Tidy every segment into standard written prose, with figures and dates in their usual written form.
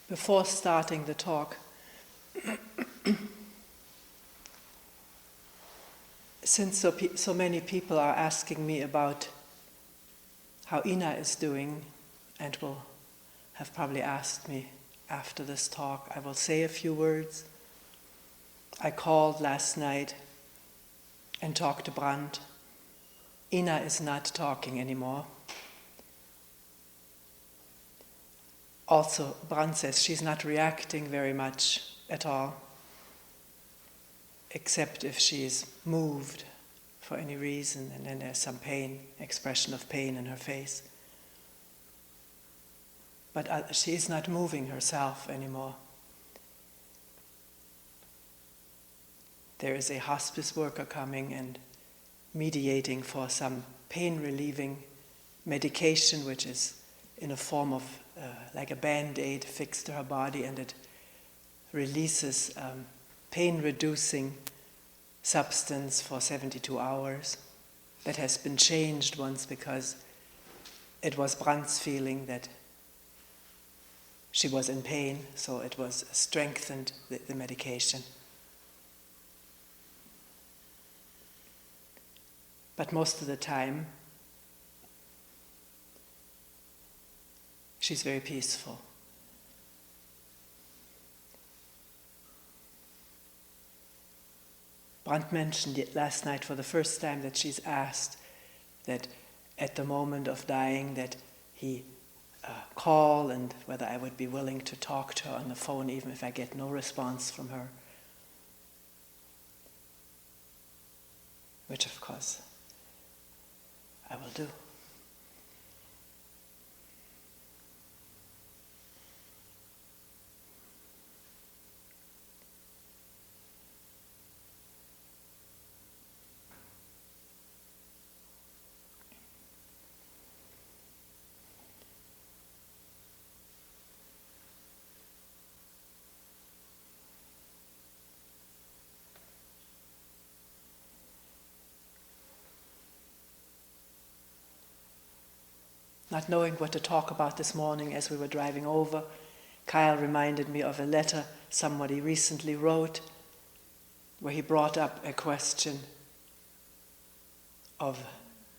Before starting the talk, since so many people are asking me about how Ina is doing, and will have probably asked me after this talk, I will say a few words. I called last night and talked to Brandt. Ina is not talking anymore. Also, Brandt says she's not reacting very much at all, except if she's moved for any reason, and then there's some pain, expression of pain in her face. But she is not moving herself anymore. There is a hospice worker coming and mediating for some pain-relieving medication, which is in a form of like a Band-Aid fixed to her body, and it releases pain-reducing substance for 72 hours. That has been changed once because it was Brandt's feeling that she was in pain, so it was strengthened, the medication. But most of the time, she's very peaceful. Brandt mentioned last night for the first time that she's asked that at the moment of dying that he call, and whether I would be willing to talk to her on the phone even if I get no response from her. Which of course I will do. Not knowing what to talk about this morning as we were driving over, Kyle reminded me of a letter somebody recently wrote where he brought up a question of,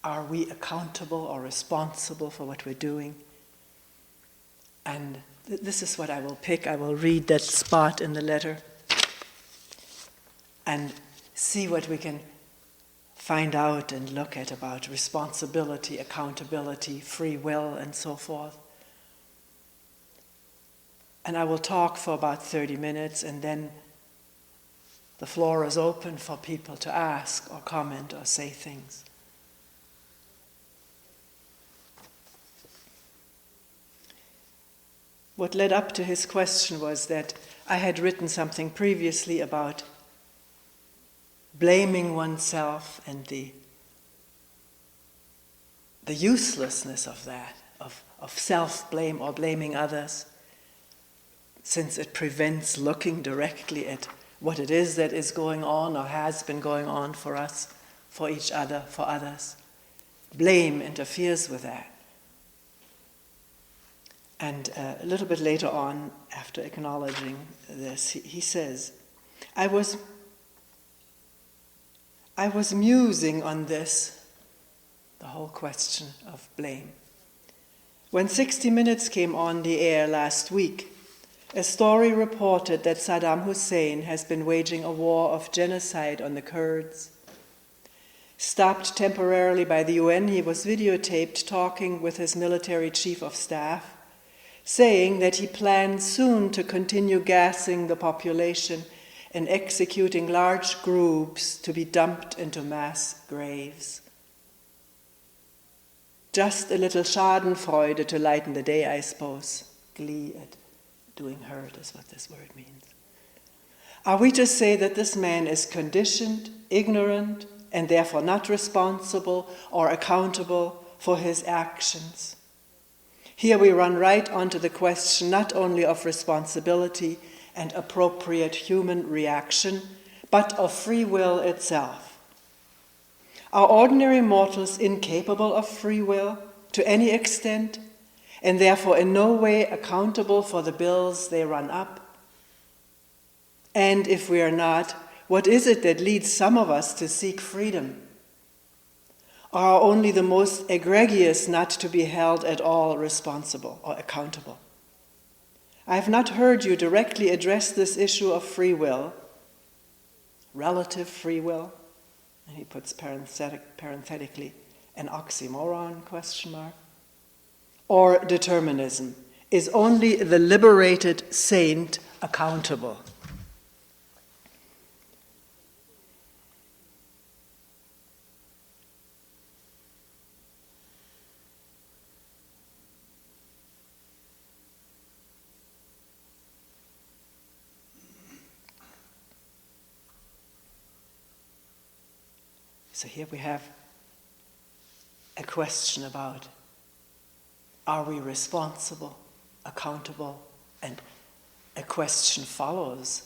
are we accountable or responsible for what we're doing? And this is what I will pick. I will read that spot in the letter and see what we can find out and look at about responsibility, accountability, free will, and so forth. And I will talk for about 30 minutes, and then the floor is open for people to ask or comment or say things. What led up to his question was that I had written something previously about blaming oneself and the uselessness of that, of self-blame or blaming others, since it prevents looking directly at what it is that is going on or has been going on for us, for each other, for others. Blame interferes with that. And a little bit later on, after acknowledging this, he says, I was musing on this, the whole question of blame, when 60 Minutes came on the air last week. A story reported that Saddam Hussein has been waging a war of genocide on the Kurds. Stopped temporarily by the UN, he was videotaped talking with his military chief of staff, saying that he plans soon to continue gassing the population and executing large groups to be dumped into mass graves. Just a little Schadenfreude to lighten the day, I suppose. Glee at doing hurt is what this word means. Are we to say that this man is conditioned, ignorant, and therefore not responsible or accountable for his actions? Here we run right onto the question not only of responsibility and appropriate human reaction, but of free will itself. Are ordinary mortals incapable of free will to any extent? and therefore in no way accountable for the bills they run up? And if we are not, what is it that leads some of us to seek freedom? Are only the most egregious not to be held at all responsible or accountable? I have not heard you directly address this issue of free will, relative free will, and he puts parenthetically, an oxymoron, question mark, or determinism. Is only the liberated saint accountable? So here we have a question about, are we responsible, accountable? And a question follows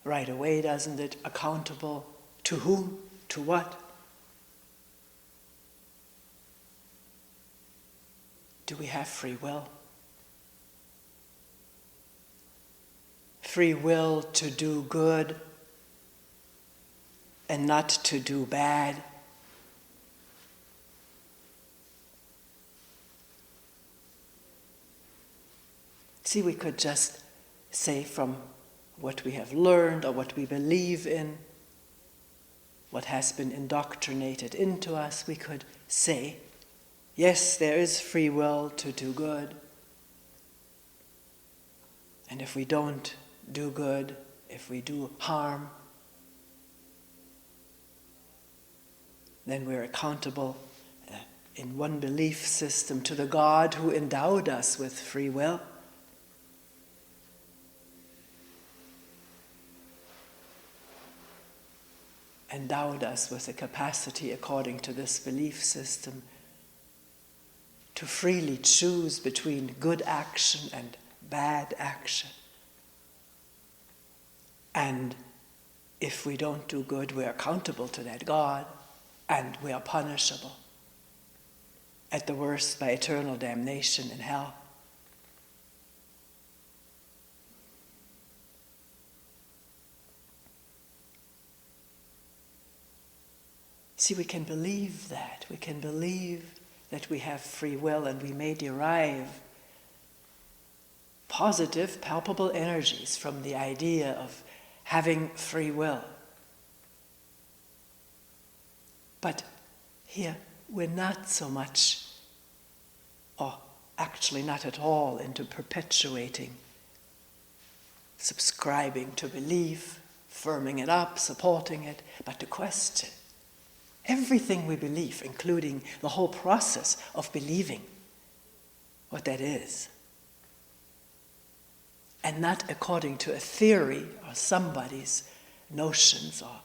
right away, doesn't it? Accountable to whom? To what? Do we have free will? Free will to do good and not to do bad? See, we could just say from what we have learned or what we believe in, what has been indoctrinated into us, we could say, yes, there is free will to do good. And if we don't do good, if we do harm, then we're accountable in one belief system to the God who endowed us with free will. Endowed us with the capacity, according to this belief system, to freely choose between good action and bad action. And if we don't do good, we're accountable to that God, and we are punishable, at the worst by eternal damnation in hell. See, we can believe that. We can believe that we have free will, and we may derive positive, palpable energies from the idea of having free will. But here, we're not so much, or actually not at all, into perpetuating, subscribing to belief, firming it up, supporting it, but to question everything we believe, including the whole process of believing what that is. And not according to a theory or somebody's notions or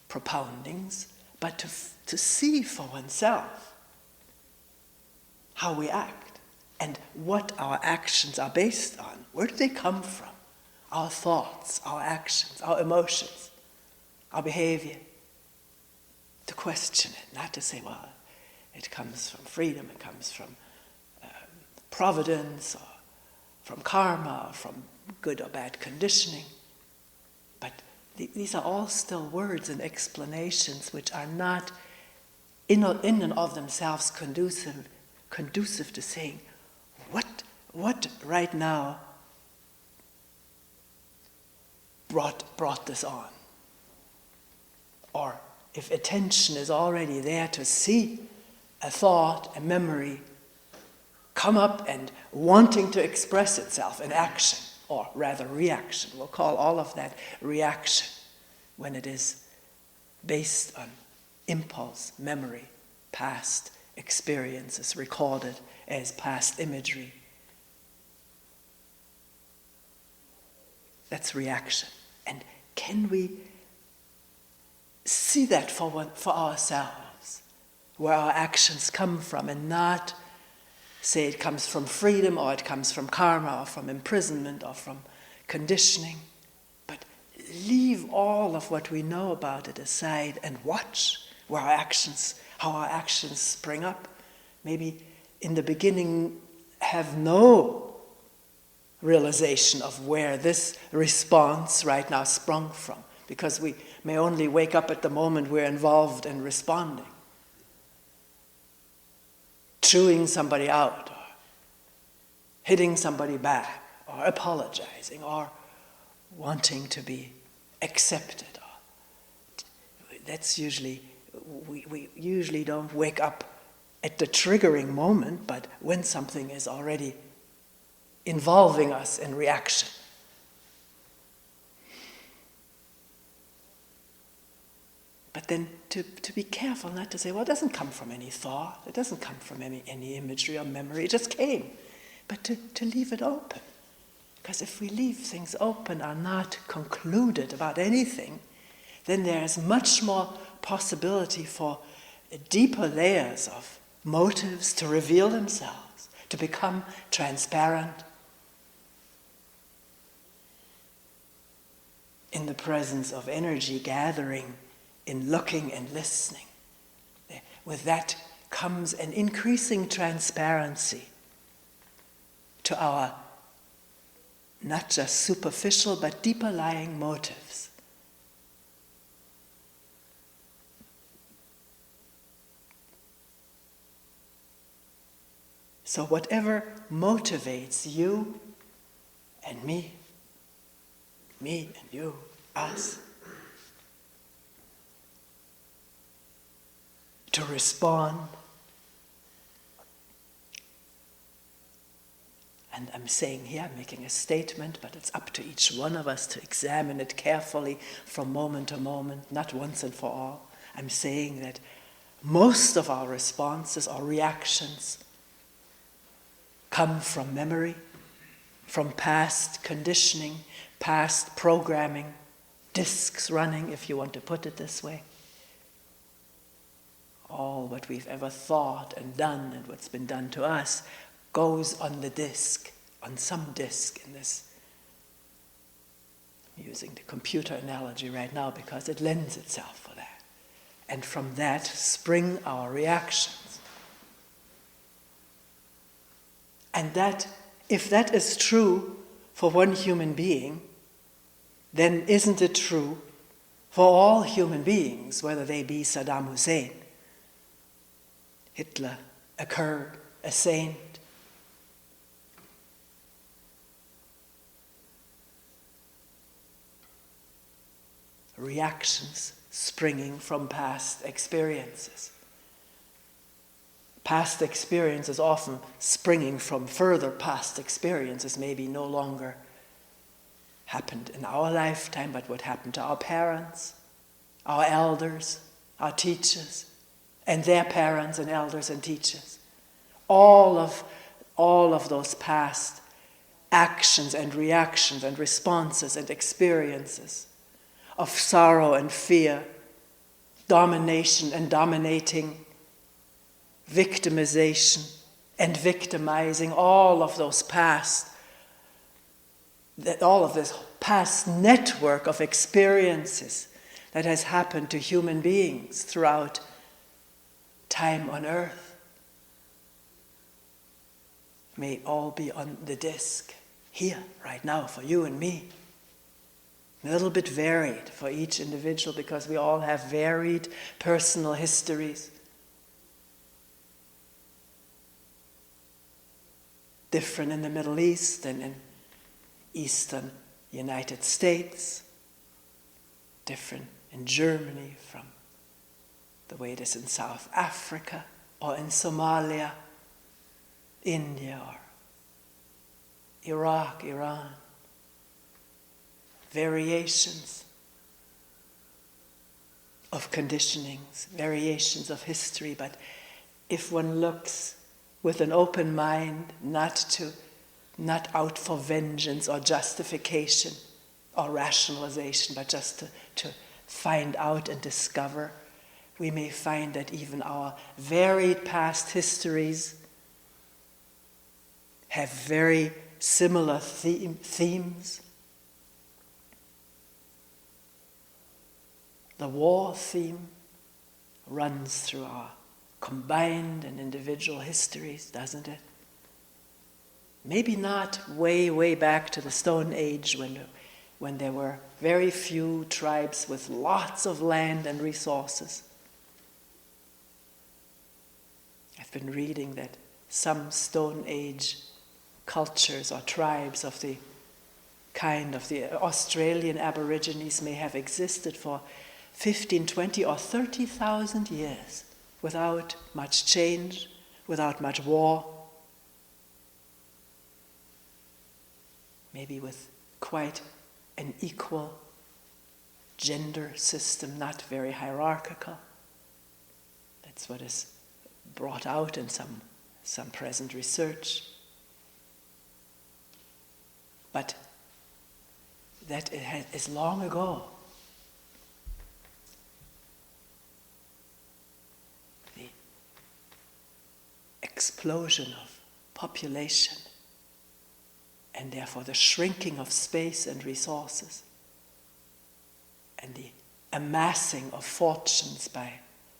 propoundings, but to see for oneself how we act and what our actions are based on. Where do they come from? Our thoughts, our actions, our emotions, our behavior. To question it, not to say, well, it comes from freedom, it comes from providence, or from karma, or from good or bad conditioning. But these are all still words and explanations which are not in and of themselves conducive to saying, what right now brought this on? Or if attention is already there to see a thought, a memory, come up and wanting to express itself in action, or rather reaction. We'll call all of that reaction when it is based on impulse, memory, past experiences recorded as past imagery. That's reaction. And can we see that for ourselves, where our actions come from, and not say it comes from freedom, or it comes from karma, or from imprisonment, or from conditioning, but leave all of what we know about it aside and watch how our actions spring up. Maybe in the beginning have no realization of where this response right now sprung from, because we may only wake up at the moment we're involved in responding. Chewing somebody out, or hitting somebody back, or apologizing, or wanting to be accepted. That's usually, we usually don't wake up at the triggering moment, but when something is already involving us in reaction. But then to be careful not to say, well, it doesn't come from any thought, it doesn't come from any imagery or memory, it just came. But to leave it open. Because if we leave things open, are not concluded about anything, then there is much more possibility for deeper layers of motives to reveal themselves, to become transparent in the presence of energy gathering, in looking and listening. With that comes an increasing transparency to our not just superficial but deeper lying motives. So whatever motivates you and me and you, us, to respond, and I'm saying here, I'm making a statement, but it's up to each one of us to examine it carefully from moment to moment, not once and for all. I'm saying that most of our responses or reactions come from memory, from past conditioning, past programming, discs running, if you want to put it this way. All what we've ever thought and done and what's been done to us goes on the disc, on some disc in this. I'm using the computer analogy right now because it lends itself for that. And from that spring our reactions. And that, if that is true for one human being, then isn't it true for all human beings, whether they be Saddam Hussein, Hitler, a Kurd, a saint? Reactions springing from past experiences. Past experiences often springing from further past experiences, maybe no longer happened in our lifetime, but what happened to our parents, our elders, our teachers, and their parents and elders and teachers. All of those past actions and reactions and responses and experiences of sorrow and fear, domination and dominating, victimization and victimizing, all of those past, all of this past network of experiences that has happened to human beings throughout time on earth may all be on the disc here, right now, for you and me. A little bit varied for each individual because we all have varied personal histories. Different in the Middle East and in Eastern United States. Different in Germany from the way it is in South Africa or in Somalia, India or Iraq, Iran. Variations of conditionings, variations of history, but if one looks with an open mind, not out for vengeance or justification or rationalization, but just to find out and discover, we may find that even our varied past histories have very similar themes. The war theme runs through our combined and individual histories, doesn't it? Maybe not way, way back to the Stone Age when there were very few tribes with lots of land and resources. I've been reading that some Stone Age cultures or tribes of the kind of the Australian Aborigines may have existed for 15, 20 or 30,000 years without much change, without much war, maybe with quite an equal gender system, not very hierarchical. That's what is brought out in some present research. But that is long ago. The explosion of population and therefore the shrinking of space and resources and the amassing of fortunes by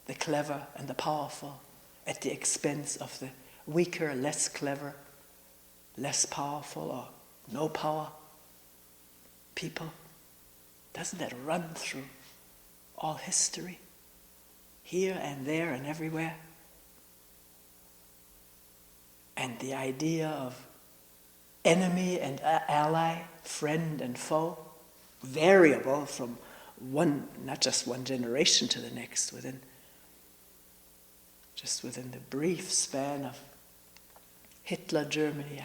the clever and the powerful at the expense of the weaker, less clever, less powerful, or no power people. Doesn't that run through all history, here and there and everywhere? And the idea of enemy and ally, friend and foe, variable from one, not just one generation to the next, within the brief span of Hitler Germany.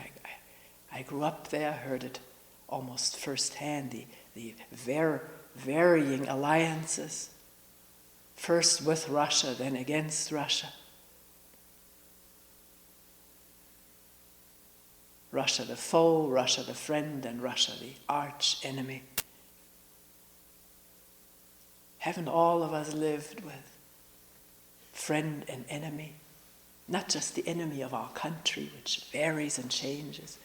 I grew up there, heard it almost firsthand, the varying alliances, first with Russia, then against Russia. Russia the foe, Russia the friend, and Russia the arch enemy. Haven't all of us lived with friend and enemy? Not just the enemy of our country, which varies and changes,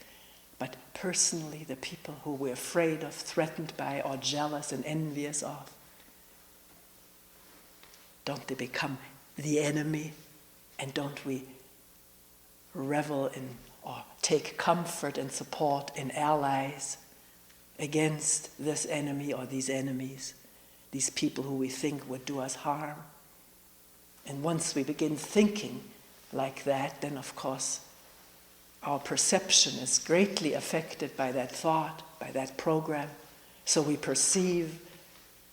but personally the people who we're afraid of, threatened by, or jealous and envious of. Don't they become the enemy? And don't we revel in or take comfort and support in allies against this enemy or these enemies, these people who we think would do us harm? And once we begin thinking like that, then of course our perception is greatly affected by that thought, by that program. So we perceive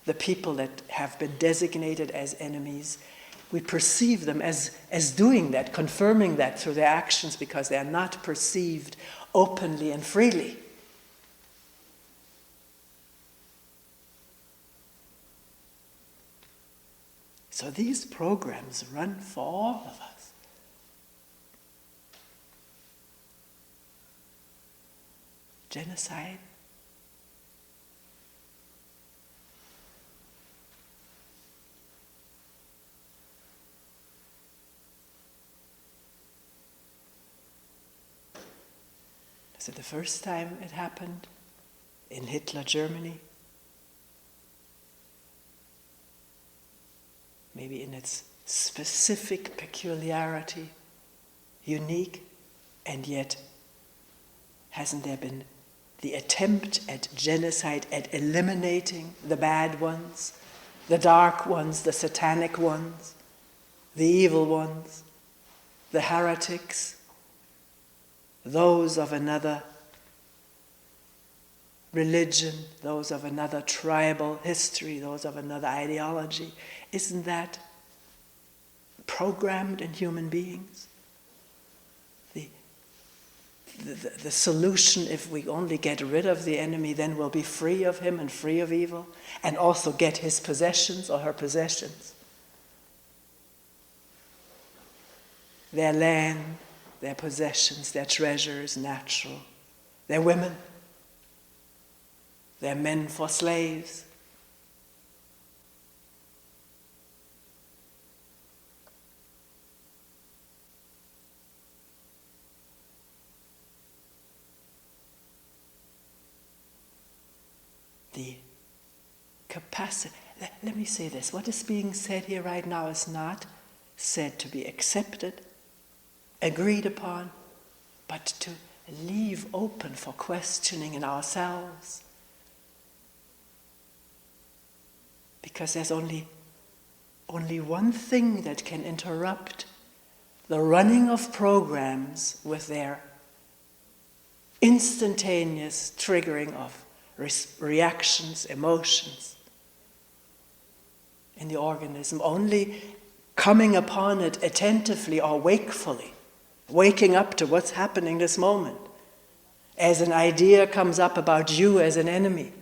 the people that have been designated as enemies, we perceive them as doing that, confirming that through their actions, because they are not perceived openly and freely. So these programs run for all of us. Genocide, is it the first time it happened in Hitler Germany? Maybe in its specific peculiarity, unique, and yet hasn't there been the attempt at genocide, at eliminating the bad ones, the dark ones, the satanic ones, the evil ones, the heretics, those of another religion, those of another tribal history, those of another ideology? Isn't that programmed in human beings? The solution, if we only get rid of the enemy, then we'll be free of him and free of evil, and also get his possessions or her possessions. Their land, their possessions, their treasures, natural, their women, their men for slaves. The capacity, let me say this, what is being said here right now is not said to be accepted, agreed upon, but to leave open for questioning in ourselves. Because there's only one thing that can interrupt the running of programs with their instantaneous triggering of reactions, emotions in the organism, only coming upon it attentively or wakefully, waking up to what's happening this moment. As an idea comes up about you as an enemy,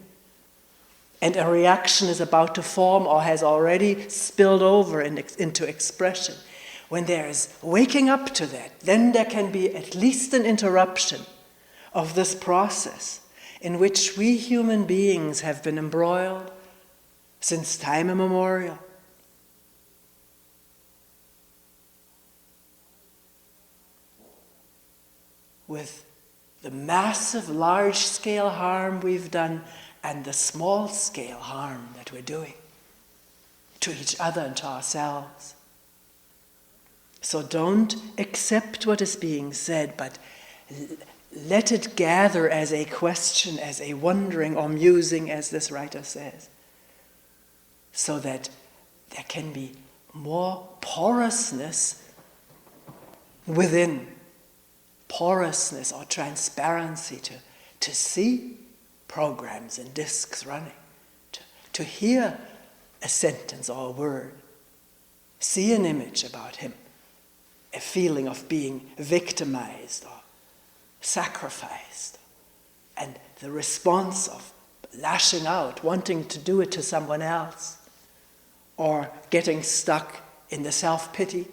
and a reaction is about to form or has already spilled over into expression. When there is waking up to that, then there can be at least an interruption of this process in which we human beings have been embroiled since time immemorial. With the massive, large-scale harm we've done and the small-scale harm that we're doing to each other and to ourselves. So don't accept what is being said, but let it gather as a question, as a wondering or musing, as this writer says, so that there can be more porousness within, porousness or transparency to see programs and discs running, to hear a sentence or a word, see an image about him, a feeling of being victimized or sacrificed, and the response of lashing out, wanting to do it to someone else, or getting stuck in the self-pity,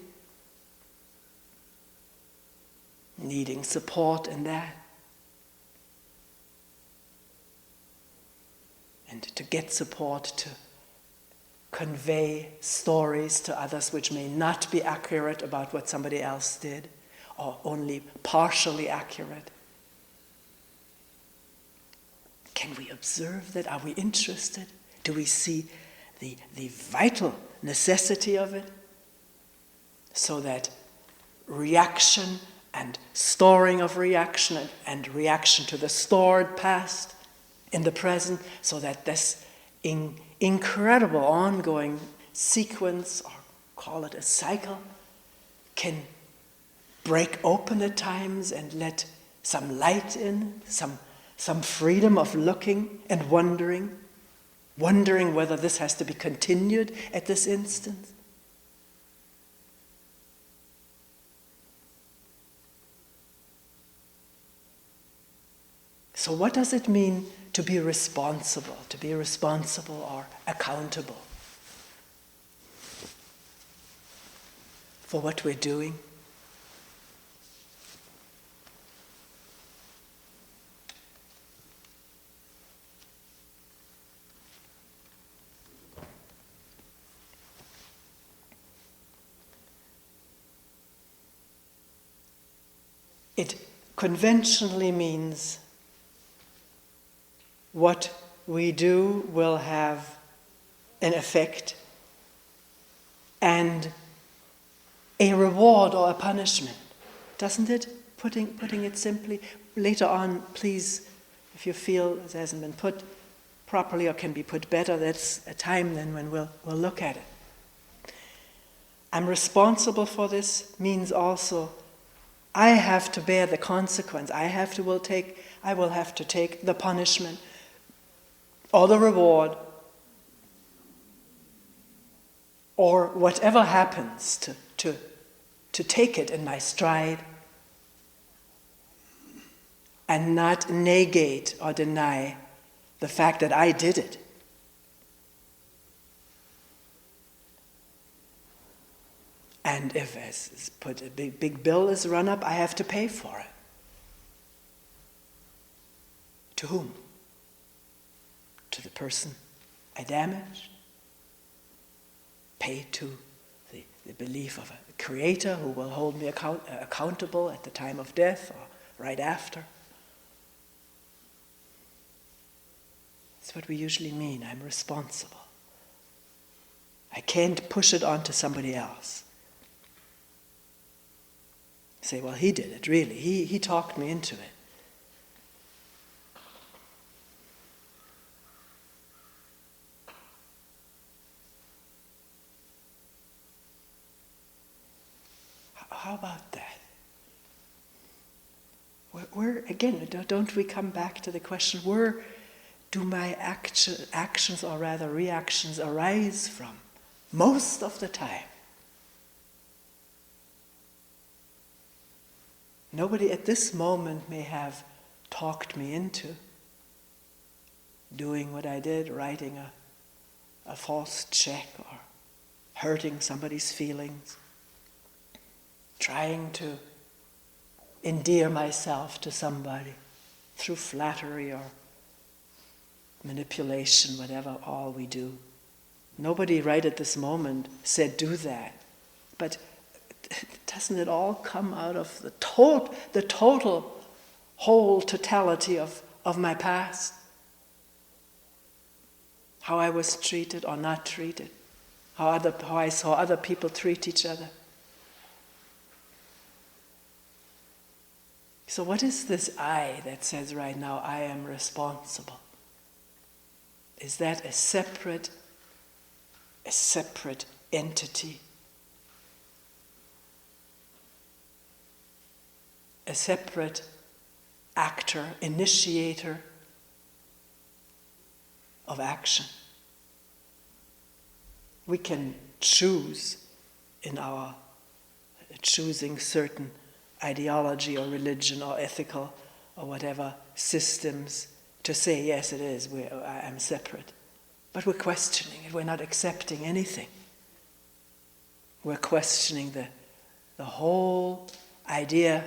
needing support in that. And to get support to convey stories to others which may not be accurate about what somebody else did, or only partially accurate. Can we observe that? Are we interested? Do we see the vital necessity of it? So that reaction and storing of reaction and reaction to the stored past in the present, so that this incredible ongoing sequence, or call it a cycle, can break open at times and let some light in, some freedom of looking and wondering whether this has to be continued at this instant. So what does it mean to be responsible or accountable for what we're doing? It conventionally means what we do will have an effect and a reward or a punishment, doesn't it? Putting it simply. Later on, please, if you feel it hasn't been put properly or can be put better, that's a time then when we'll look at it. I'm responsible for this means also I have to bear the consequence. I will have to take the punishment or the reward, or whatever happens, to take it in my stride and not negate or deny the fact that I did it. And if, as put, a big bill is run up, I have to pay for it. To whom? To the person I damaged? Pay to the belief of a creator who will hold me accountable at the time of death or right after? That's what we usually mean. I'm responsible. I can't push it onto somebody else. Say, well, he did it, really. He talked me into it. How about that? Where again, don't we come back to the question, where do my actions, or rather reactions, arise from? Most of the time. Nobody at this moment may have talked me into doing what I did, writing a false check, or hurting somebody's feelings, trying to endear myself to somebody through flattery or manipulation, whatever all we do. Nobody right at this moment said do that. But doesn't it all come out of the total whole totality of my past? How I was treated or not treated, how I saw other people treat each other. So what is this I that says right now, I am responsible? Is that a separate entity? A separate actor, initiator of action? We can choose in our choosing certain ideology or religion or ethical or whatever systems to say, yes, it is, I am separate. But we're questioning it, we're not accepting anything. We're questioning the whole idea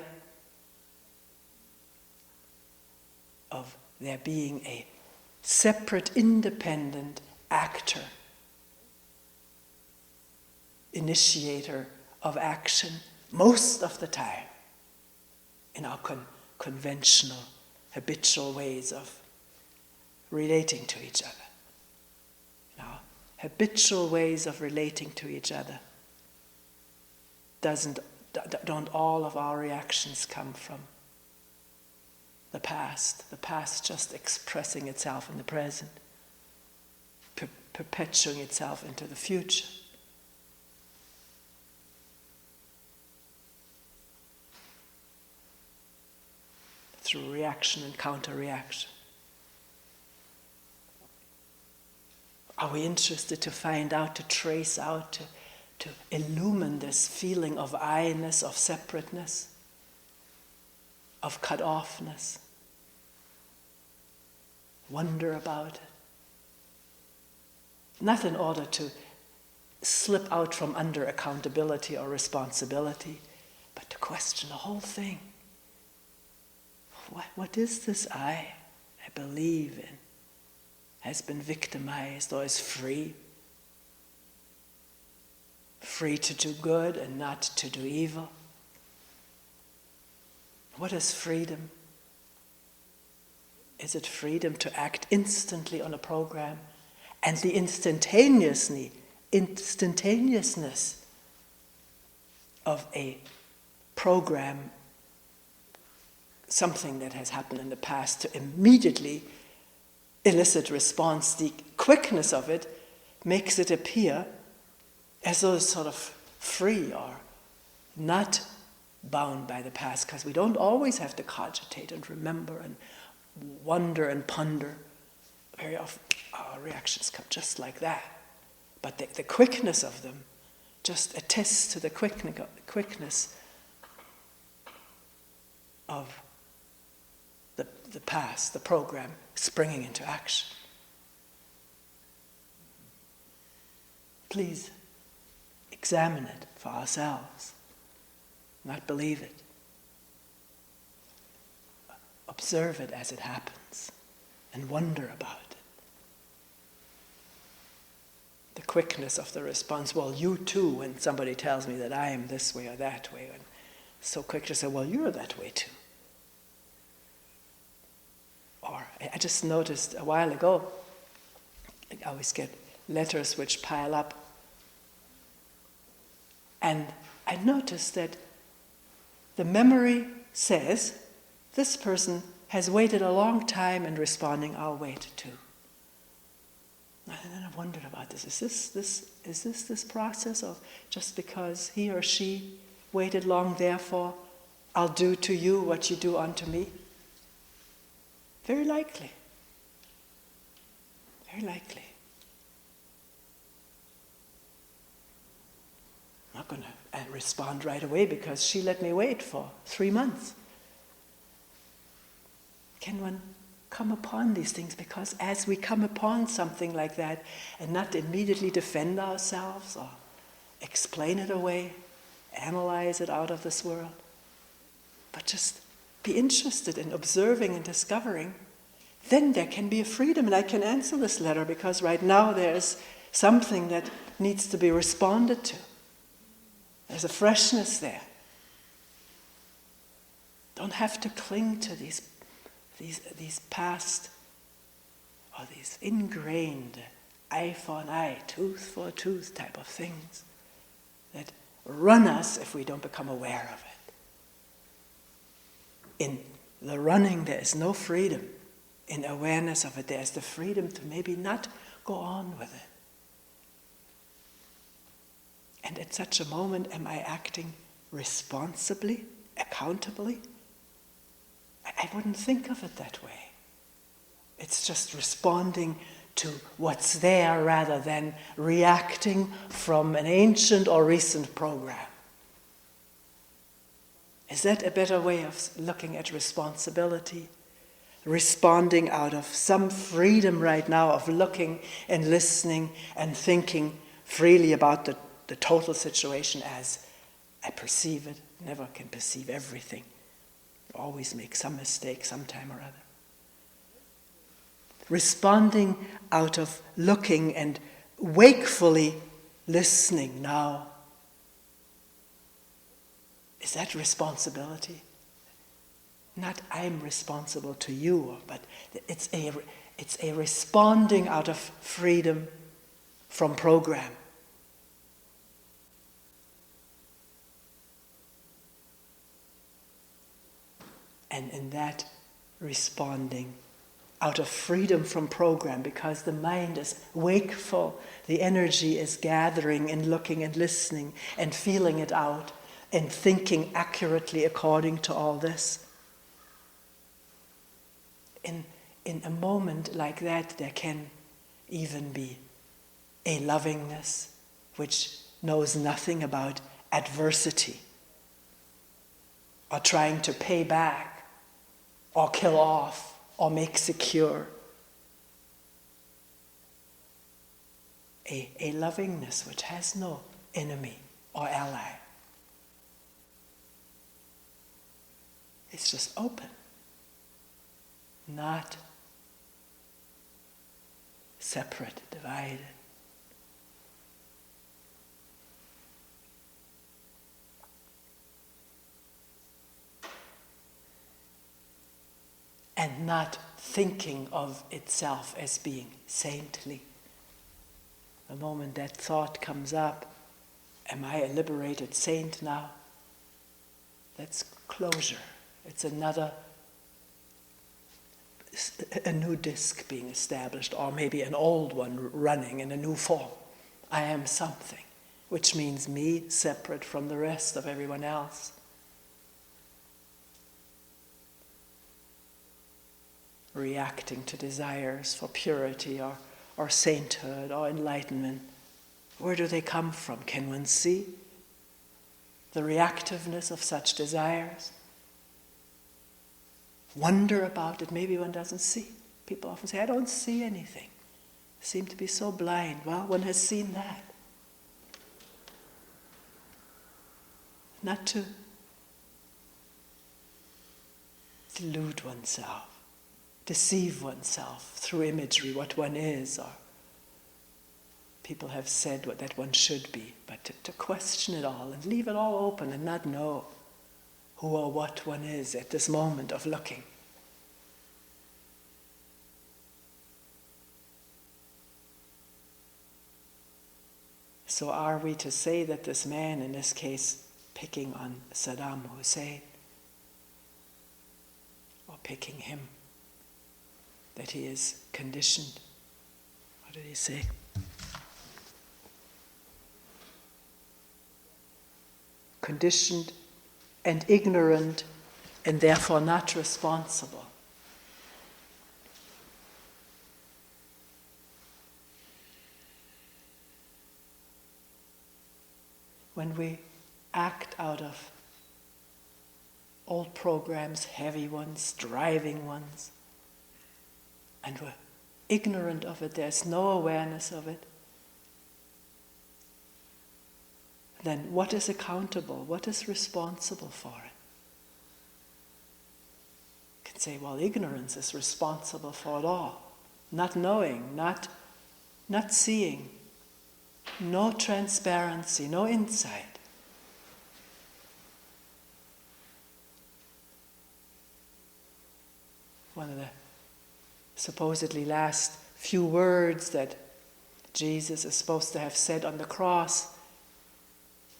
of there being a separate, independent actor, initiator of action, most of the time, in our conventional, habitual ways of relating to each other. Our habitual ways of relating to each other, don't all of our reactions come from the past just expressing itself in the present, perpetuating itself into the future? Through reaction and counter-reaction. Are we interested to find out, to trace out, to illumine this feeling of I-ness, of separateness, of cut-offness? Wonder about it. Not in order to slip out from under accountability or responsibility, but to question the whole thing. What is this I believe in, has been victimized or is free? Free to do good and not to do evil? What is freedom? Is it freedom to act instantly on a program, and the instantaneousness of a program, something that has happened in the past, to immediately elicit response? The quickness of it makes it appear as though it's sort of free or not bound by the past, because we don't always have to cogitate and remember and wonder and ponder. Very often our reactions come just like that. But the quickness of them just attests to the quickness of the past, the program, springing into action. Please examine it for ourselves, not believe it. Observe it as it happens and wonder about it. The quickness of the response, well, you too, when somebody tells me that I am this way or that way, and so quick to say, well, you're that way too. Or I just noticed a while ago, I always get letters which pile up, and I noticed that the memory says, this person has waited a long time in responding, I'll wait too. And then I wondered about this. Is this process of just because he or she waited long, therefore I'll do to you what you do unto me? Very likely. Very likely. I'm not going to respond right away because she let me wait for 3 months. Can one come upon these things? Because as we come upon something like that and not immediately defend ourselves or explain it away, analyze it out of this world, but just be interested in observing and discovering, then there can be a freedom. And I can answer this letter because right now there's something that needs to be responded to. There's a freshness there. Don't have to cling to these past or these ingrained eye for an eye, tooth for a tooth type of things that run us if we don't become aware of it. In the running, there is no freedom. In awareness of it, there is the freedom to maybe not go on with it. And at such a moment, am I acting responsibly, accountably? I wouldn't think of it that way. It's just responding to what's there rather than reacting from an ancient or recent program. Is that a better way of looking at responsibility? Responding out of some freedom right now of looking and listening and thinking freely about the total situation as I perceive it. Never can perceive everything. Always make some mistake sometime or other. Responding out of looking and wakefully listening now. Is that responsibility? Not I'm responsible to you, but it's a responding out of freedom from program. And in that responding out of freedom from program, because the mind is wakeful, the energy is gathering and looking and listening and feeling it out and thinking accurately according to all this. In a moment like that, there can even be a lovingness which knows nothing about adversity or trying to pay back or kill off or make secure. A lovingness which has no enemy or ally. It's just open. Not separate, divided. And not thinking of itself as being saintly. The moment that thought comes up, am I a liberated saint now? That's closure. It's a new disc being established, or maybe an old one running in a new form. I am something, which means me separate from the rest of everyone else. Reacting to desires for purity or sainthood or enlightenment. Where do they come from? Can one see the reactiveness of such desires? Wonder about it. Maybe one doesn't see. People often say, I don't see anything. I seem to be so blind. Well, one has seen that. Not to delude oneself, deceive oneself through imagery, what one is, or people have said what that one should be, but to question it all and leave it all open and not know who or what one is at this moment of looking. So are we to say that this man, in this case, picking on Saddam Hussein, or picking him, that he is conditioned? What did he say? conditioned and ignorant, and therefore not responsible. When we act out of old programs, heavy ones, driving ones, and we're ignorant of it, there's no awareness of it, then what is accountable? What is responsible for it? You can say, well, ignorance is responsible for it all. Not knowing, not seeing, no transparency, no insight. One of the supposedly last few words that Jesus is supposed to have said on the cross,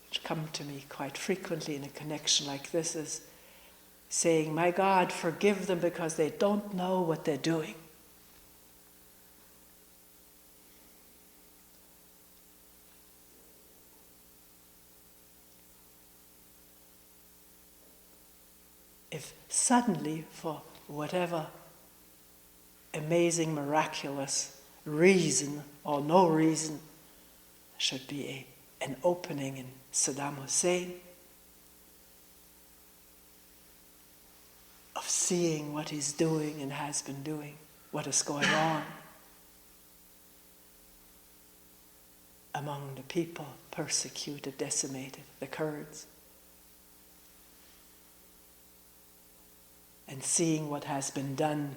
which come to me quite frequently in a connection like this, is saying, "My God, forgive them because they don't know what they're doing." If suddenly, for whatever amazing, miraculous reason or no reason, should be an opening in Saddam Hussein of seeing what he's doing and has been doing, what is going on among the people persecuted, decimated, the Kurds, and seeing what has been done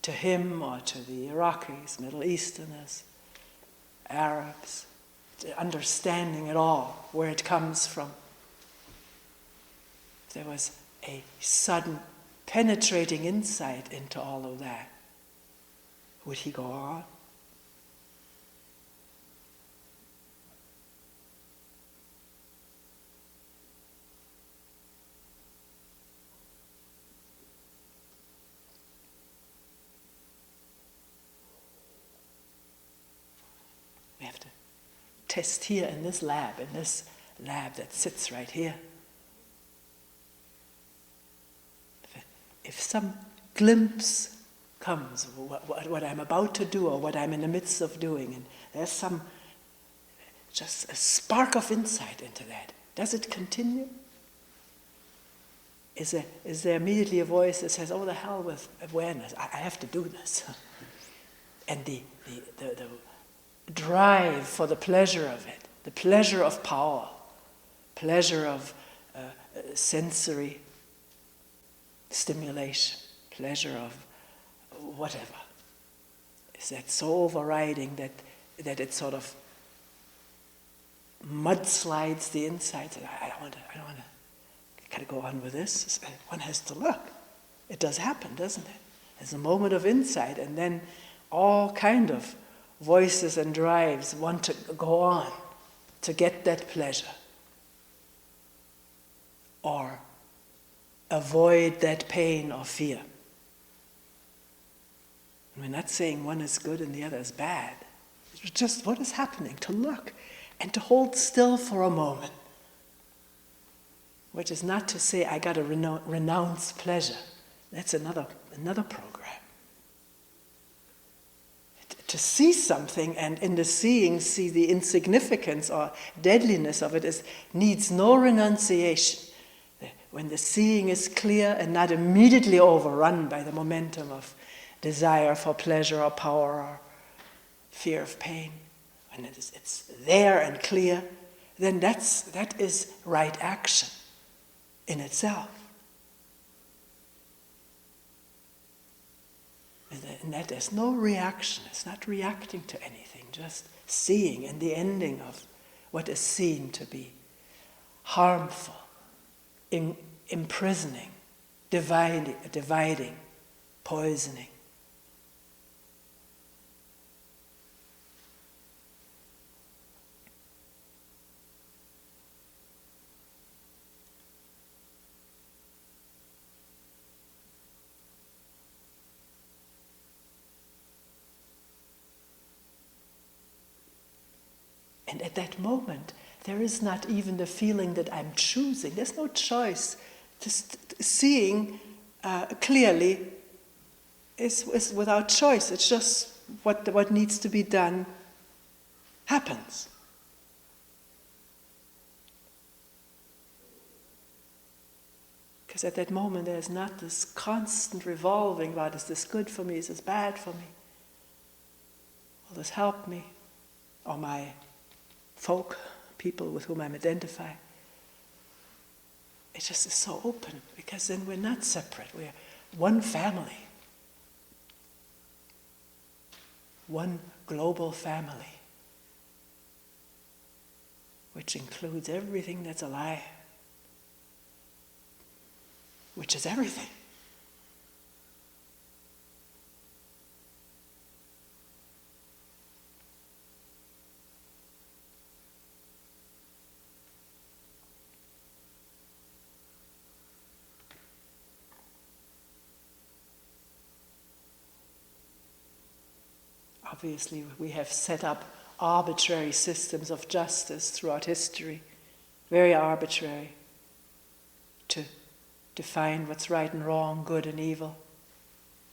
to him or to the Iraqis, Middle Easterners, Arabs, understanding it all, where it comes from. If there was a sudden penetrating insight into all of that, would he go on? We have to test here in this lab that sits right here. If some glimpse comes of what I'm about to do or what I'm in the midst of doing, and there's just a spark of insight into that, does it continue? Is there immediately a voice that says, "Oh, the hell with awareness, I have to do this"? And the drive for the pleasure of it, the pleasure of power, pleasure of sensory stimulation, pleasure of whatever, is that so overriding that it sort of mudslides the insides? I don't want to kind of go on with this. One has to look. It does happen, doesn't it? There's a moment of insight, and then all kind of voices and drives want to go on to get that pleasure or avoid that pain or fear. We're not saying one is good and the other is bad. It's just what is happening, to look and to hold still for a moment, which is not to say I got to renounce pleasure. That's another program. To see something and in the seeing see the insignificance or deadliness of it needs no renunciation. When the seeing is clear and not immediately overrun by the momentum of desire for pleasure or power or fear of pain, when it's there and clear, then that is right action in itself. And that there's no reaction. It's not reacting to anything, just seeing, and the ending of what is seen to be harmful, imprisoning, dividing, poisoning. And at that moment, there is not even the feeling that I'm choosing. There's no choice. Just seeing clearly is without choice. It's just what needs to be done happens. Because at that moment there's not this constant revolving about, is this good for me, is this bad for me? Will this help me? Or my folk, people with whom I'm identified. It just is so open, because then we're not separate. We're one family. One global family, which includes everything that's alive, which is everything. Obviously, we have set up arbitrary systems of justice throughout history, very arbitrary, to define what's right and wrong, good and evil,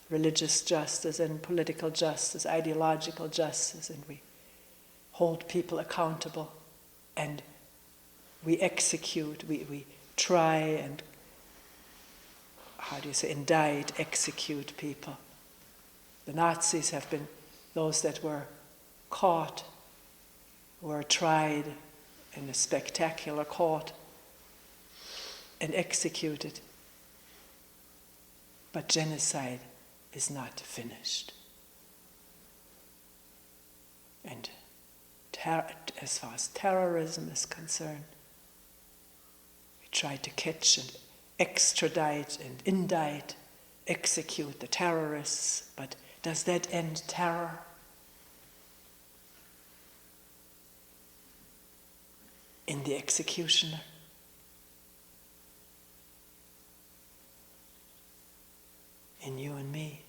religious justice and political justice, ideological justice, and we hold people accountable, and we execute, we try and, indict, execute people. The Nazis have been those that were caught, were tried in a spectacular court and executed. But genocide is not finished. And as far as terrorism is concerned, we try to catch and extradite and indict, execute the terrorists, but does that end terror? In the executioner? In you and me?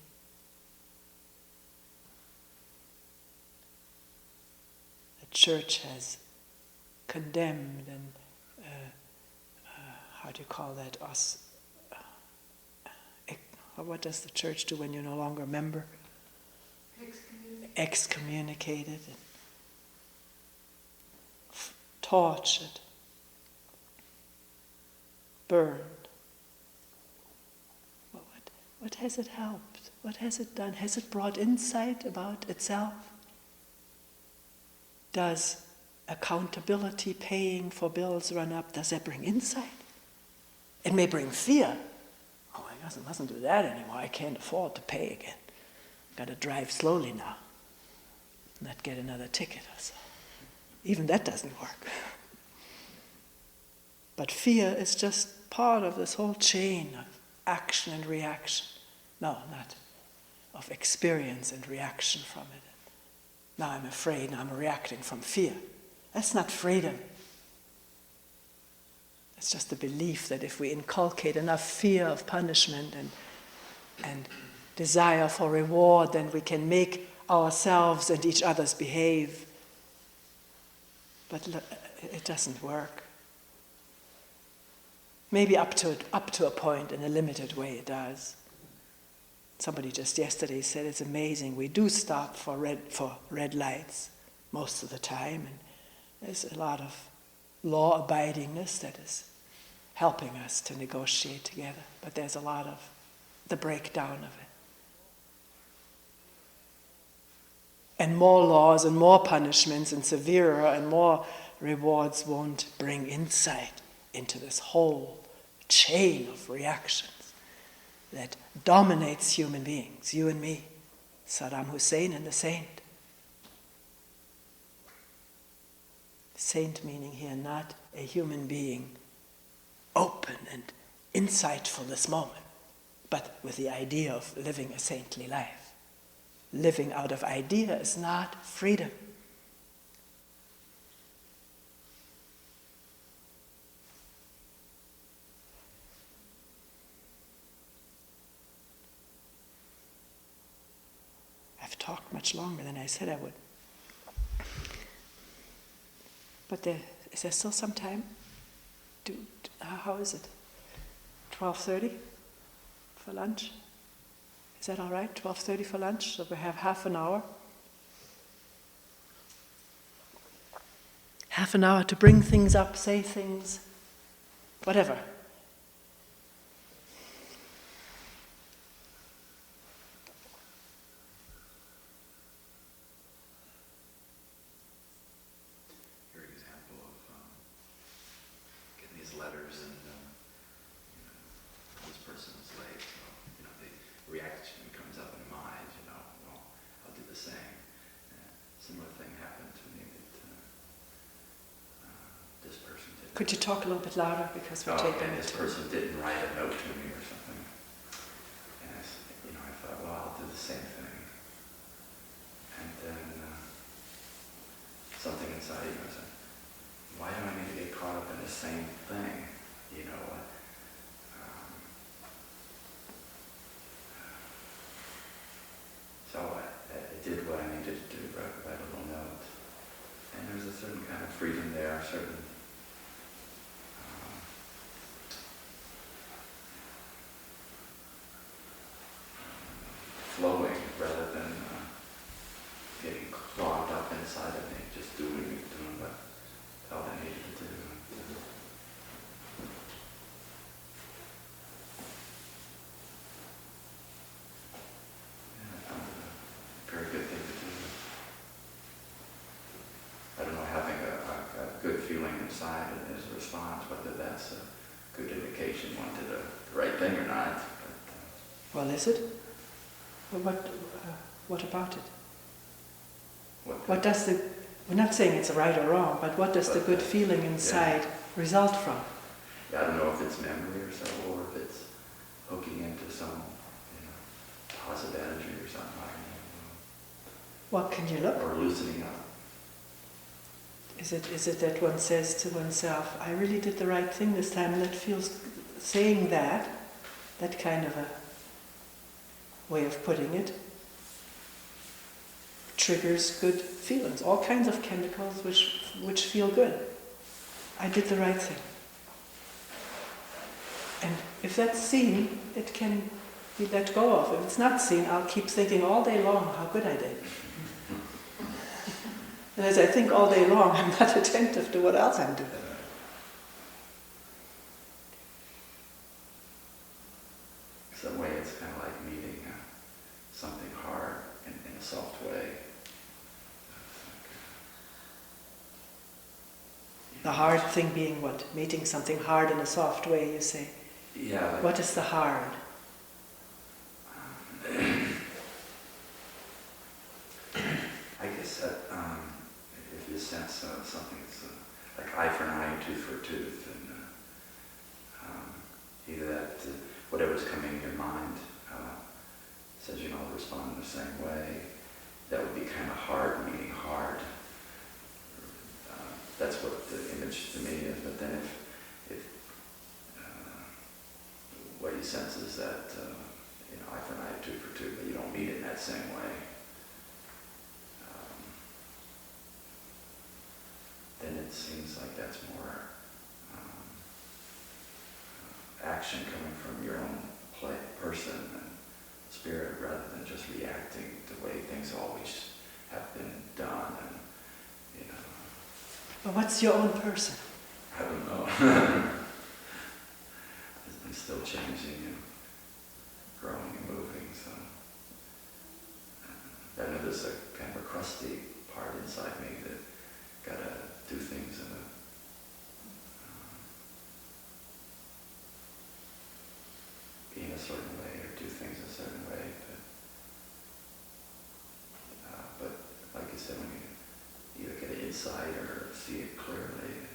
The church has condemned and, us? What does the church do when you're no longer a member? Excommunicated and tortured, burned. What has it helped? What has it done? Has it brought insight about itself? Does accountability, paying for bills run up, does that bring insight? It may bring fear. Oh, I mustn't do that anymore. I can't afford to pay again. Got to drive slowly now. Not get another ticket or so. Even that doesn't work. But fear is just part of this whole chain of action and reaction. No, not of experience and reaction from it. Now I'm afraid, now I'm reacting from fear. That's not freedom. It's just the belief that if we inculcate enough fear of punishment and desire for reward, then we can make ourselves and each other's behave. But it doesn't work. Maybe up to a point, in a limited way, it does. Somebody just yesterday said it's amazing. We do stop for red lights most of the time, and there's a lot of law-abidingness that is helping us to negotiate together. But there's a lot of the breakdown of it. And more laws and more punishments and severer and more rewards won't bring insight into this whole chain of reactions that dominates human beings, you and me, Saddam Hussein and the saint. Saint meaning here not a human being open and insightful this moment, but with the idea of living a saintly life. Living out of idea is not freedom. I've talked much longer than I said I would. But Is there still some time? How is it? 12:30 for lunch? Is that all right? 12:30 for lunch, so we have half an hour. Half an hour to bring things up, say things, whatever. Your example of getting these letters and this person is late, so the reaction comes up in mind, well, I'll do the same. Similar thing happened to me that this person did. Could you talk a little bit louder, because we're taking it? This person didn't write a note to me or something. And I thought, well, I'll do the same thing. And then something inside me said, why do I need to get caught up in the same thing? So I did what I needed to do, write a little note. And there's a certain kind of freedom there, certain flowing rather than getting clogged up inside of me, just doing what I felt I needed to do. I found it a very good thing to do. I don't know, having a good feeling inside as a response, whether that's a good indication one did the right thing or not. But, Well, is it? What about it? What does we're not saying it's right or wrong, but what does the good feeling inside result from? I don't know if it's memory or so, or if it's hooking into some positive energy or something. I don't know. What can you look? Or loosening up. Is it that one says to oneself, I really did the right thing this time, and that feels, saying that kind of a way of putting it, triggers good feelings, all kinds of chemicals which feel good. I did the right thing. And if that's seen, it can be let go of. If it's not seen, I'll keep thinking all day long how good I did. And as I think all day long, I'm not attentive to what else I'm doing. Some way it's kind of like meeting something hard in a soft way. The hard thing being what? Meeting something hard in a soft way, you say. Yeah. What is the hard? I guess that if you sense something that's like eye for an eye, tooth for a tooth, and either that whatever's coming in your mind says I'll respond in the same way, that would be kind of hard, meaning hard. That's what the image to me is. But then if what you sense is that eye for an eye, tooth for tooth, but you don't mean it in that same way, then it seems like that's more action coming from your own person and spirit, rather than just reacting the way things always have been done. And But what's your own person? I don't know. I'm still changing and growing and moving, so I know there's a kind of a crusty part inside me that gotta do things in be in a certain way or do things a certain way. But like you said, when you either get an insight or see it clearly, you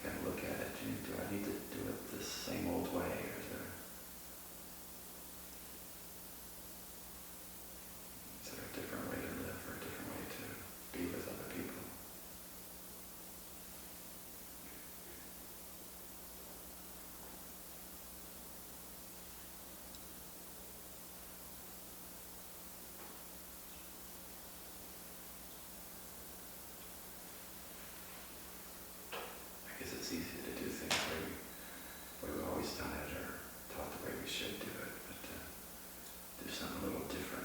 kind of look at it, do I need to do it the same old way, or is there a different way to live or a different way to be with other people? it's easy to do things the way we've always done it, or taught the way we should do it, but to do something a little different.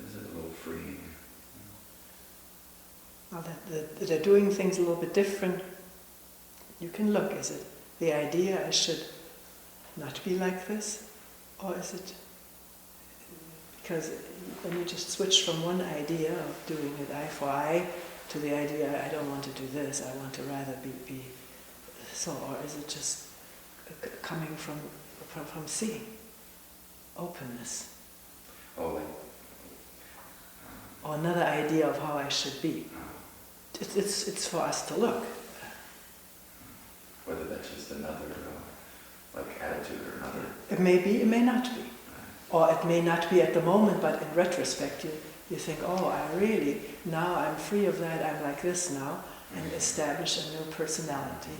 Is it a little freeing? Well, that they're doing things a little bit different. You can look, is it the idea I should not be like this? Or is it because when you just switch from one idea of doing it eye for eye to the idea I don't want to do this, I want to rather be so, or is it just coming from seeing, openness? Oh, like, or another idea of how I should be. It's for us to look. Whether that's just another like attitude or another. It may be, it may not be. Or it may not be at the moment, but in retrospect you think, oh, now I'm free of that, I'm like this now, and establish a new personality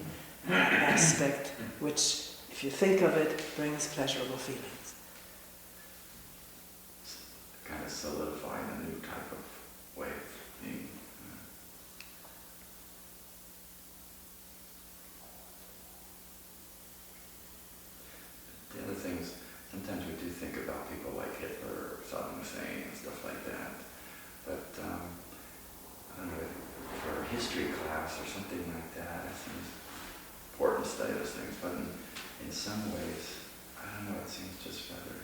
aspect, which, if you think of it, brings pleasurable feelings. Kind of solidifying a new type of way of being. The other things, sometimes we do think about people like Hitler or Saddam Hussein and stuff like that, but I don't know, for a history class or something like that, it seems important to study those things, but in some ways, I don't know, it seems just rather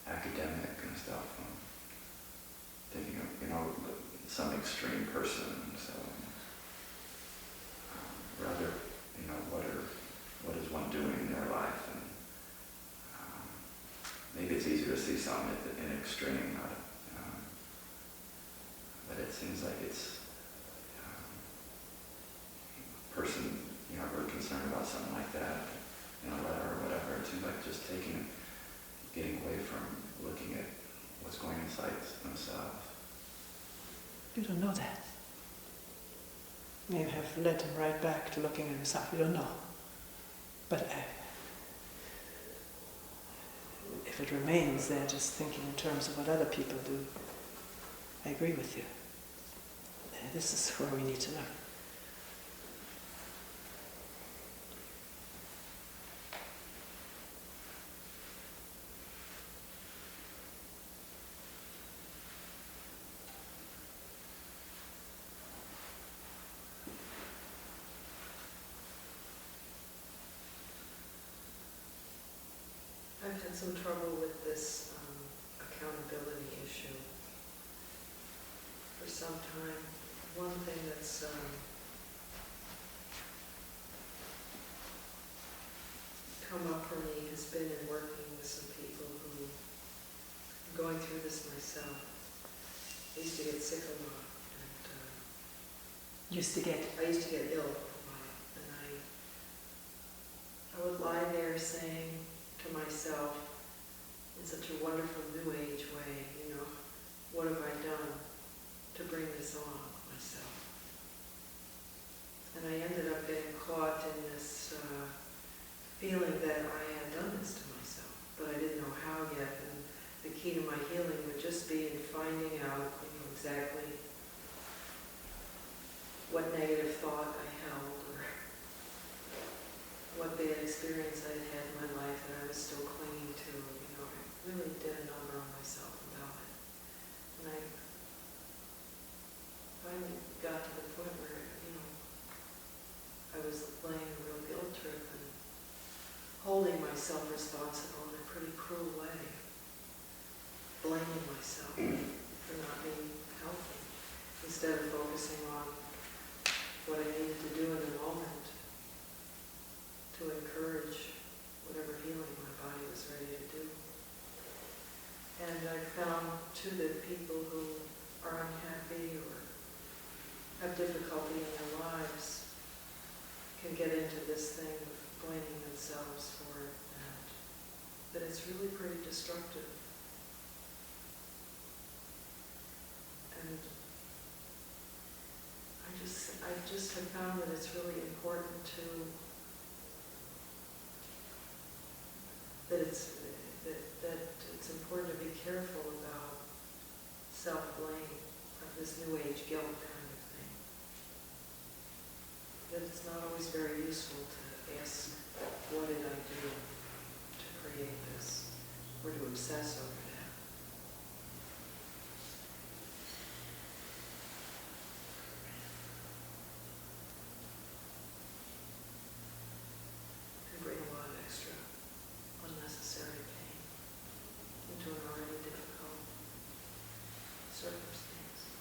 academic and stuff. Thinking of, some extreme person, so rather, what is one doing in their life, and maybe it's easier to see some in extreme, but it seems like it's a person, really concerned about something like that, in a letter or whatever. It seems like just getting away from looking at what's going inside themselves. You don't know that. You may have led him right back to looking at himself. You don't know. But if it remains there, just thinking in terms of what other people do, I agree with you. This is where we need to look. I've had some trouble with this accountability issue for some time. One thing that's come up for me has been in working with some people who, going through this myself, I used to get sick a lot, and I used to get ill a lot, and I would lie there saying to myself, in such a wonderful New Age way, what have I done to bring this on myself? And I ended up getting caught in this feeling that I had done this to myself, but I didn't know how yet. And the key to my healing would just be in finding out, exactly what negative thought I held, or what bad experience I had had in my life that I was still clinging to. I really did a number on myself about it. And I finally got to the point where, I was laying a real guilt trip and holding myself responsible in a pretty cruel way, blaming myself for not being healthy, instead of focusing on what I needed to do in the moment to encourage whatever healing my body was ready to do. And I found, too, that people who are unhappy or have difficulty in their lives can get into this thing of blaming themselves for it, and that it's really pretty destructive. And I just have found that it's really important that it's important to be careful about self-blame, of this New Age guilt kind of thing. That it's not always very useful to ask, what did I do to create this? Or to obsess over that. Can bring a lot of extra unnecessary pain into an already difficult circumstance.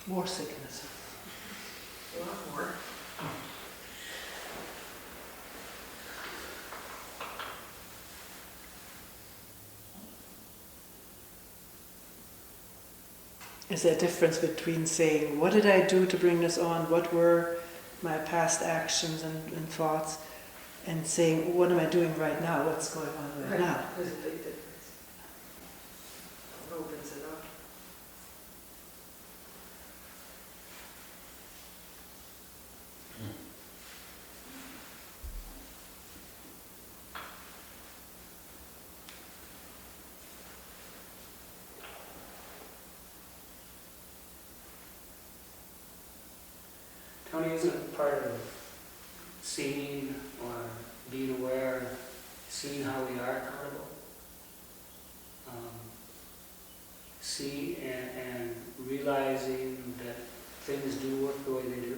More sickness. A lot more. Is there a difference between saying, what did I do to bring this on? What were my past actions and thoughts? And saying, what am I doing right now? What's going on right now? There's a big difference. It opens it up. Toni, isn't part of seeing or being aware, seeing how we are accountable? See and realizing that things do work the way they do.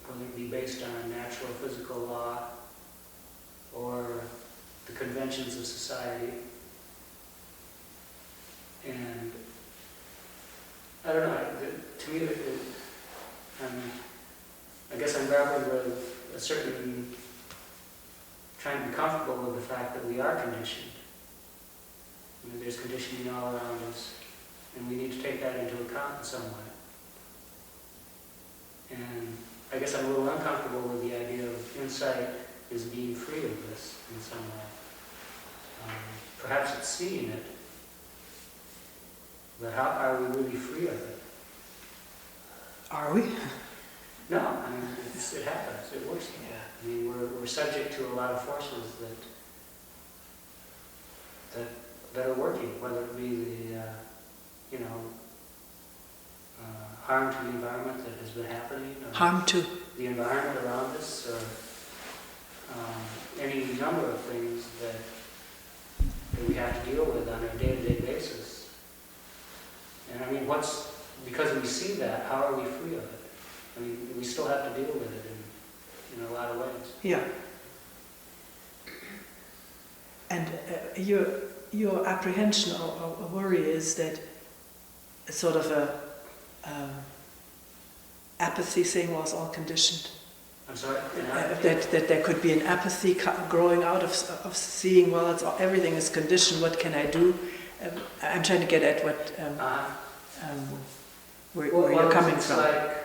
Whether it be based on natural physical law or the conventions of society. And I don't know, to me, I guess I'm grappling with a certain, trying to be comfortable with the fact that we are conditioned. I mean, there's conditioning all around us, and we need to take that into account in some way. And I guess I'm a little uncomfortable with the idea of insight is being free of this in some way. Perhaps it's seeing it, but how are we really free of it? Are we? No, I mean, it happens, it works. Yeah. I mean, we're subject to a lot of forces that are working, whether it be the, harm to the environment that has been happening, or Harm to. the environment around us, or any number of things that we have to deal with on a day-to-day basis. And I mean, because we see that, how are we free of it? I mean, we still have to deal with it in a lot of ways. Yeah. And your apprehension or worry is that it's sort of a apathy saying, well, it's all conditioned. I'm sorry? That there could be an apathy growing out of seeing, well, everything is conditioned, what can I do? I'm trying to get at what where you're coming from. Like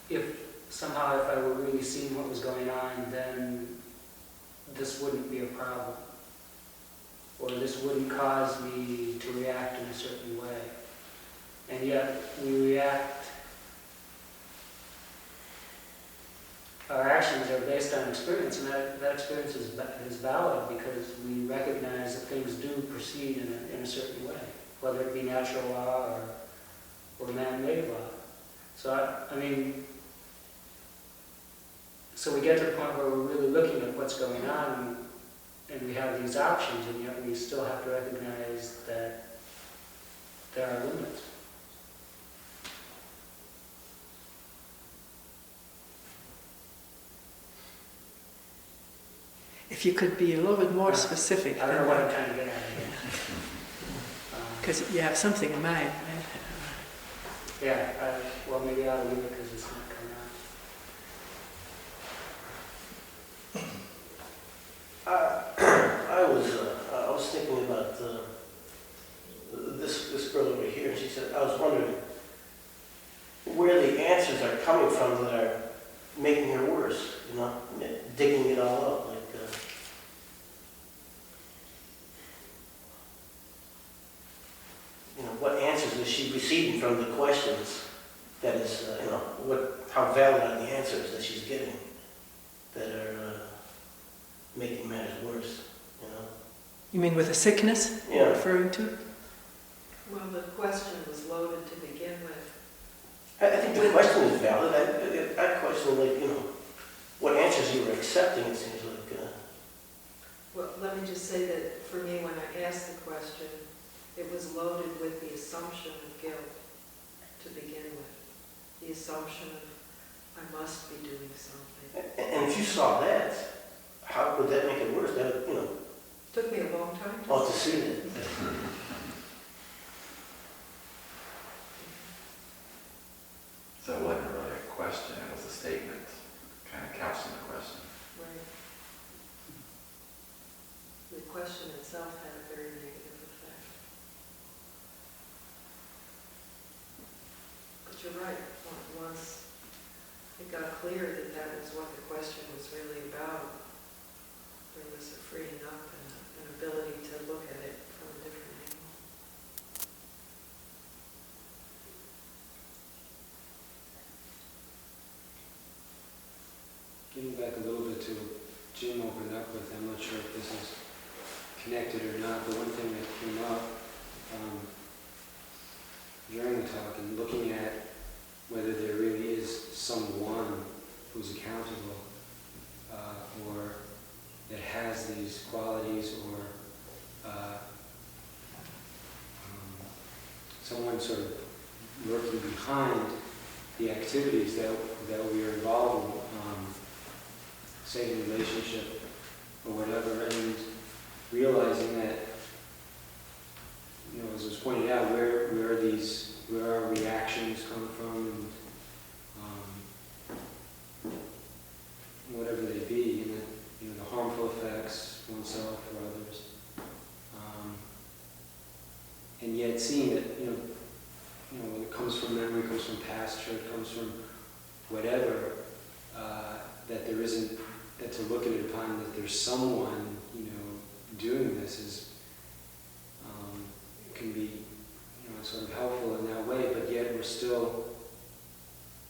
if somehow if I were really seeing what was going on, then this wouldn't be a problem. Or this wouldn't cause me to react in a certain way. And yet we react, our actions are based on experience, and that experience is valid because we recognize that things do proceed in a certain way, whether it be natural law or man-made law. So I mean, so we get to the point where we're really looking at what's going on, and we have these options, and yet we still have to recognize that there are limits. If you could be a little bit more specific. I don't know what I'm trying to get at here. Because you have something in mind, right? Yeah, well, maybe I'll leave it because it's not coming out. I was thinking about this girl over here, and she said, I was wondering where the answers are coming from that are making her worse, digging it all up, like, what answers is she receiving from the questions that is, how valid are the answers that she's getting? that are making matters worse, you know? You mean with the sickness Yeah. you're referring to? Well, the question was loaded to begin with. I think the question is valid. I question, like, you know, what answers you were accepting, it seems like. Well, let me just say that for me, when I asked the question, it was loaded with the assumption of guilt to begin with. The assumption of, I must be doing something. And if you saw that, how would that make it worse? That, you know, Took me a long time to see that. So it wasn't really a question, it was a statement, kind of couched in the question. Right. The question itself had a very negative effect. But you're right, once it got clear that that was what the question was really about, there was a freeing up and an ability to look at it from a different angle. Getting back a little bit to what Jim opened up with, I'm not sure if this is connected or not, but one thing that came up during the talk and looking at whether there really is someone who's accountable or that has these qualities or someone sort of working behind the activities that we are involved in, say in a relationship or whatever, and realizing that, you know, as was pointed out, where our reactions come from, and whatever they be, and that, you know, the harmful effects oneself or others, and yet seeing that, you know, when it comes from memory, it comes from past, or it comes from whatever, that there isn't, that to look at it upon that there's someone, you know, doing this is, can be, you know, sort of helpful in that way, but yet we're still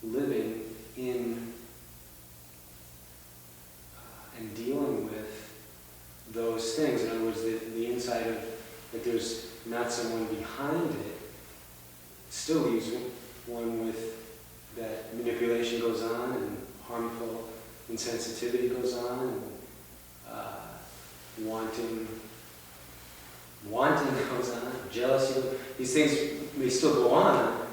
living in and dealing with those things. In other words, the inside of, that there's not someone behind it, still leaves one with that manipulation goes on and harmful insensitivity goes on, and wanting goes on, jealousy, these things may still go on,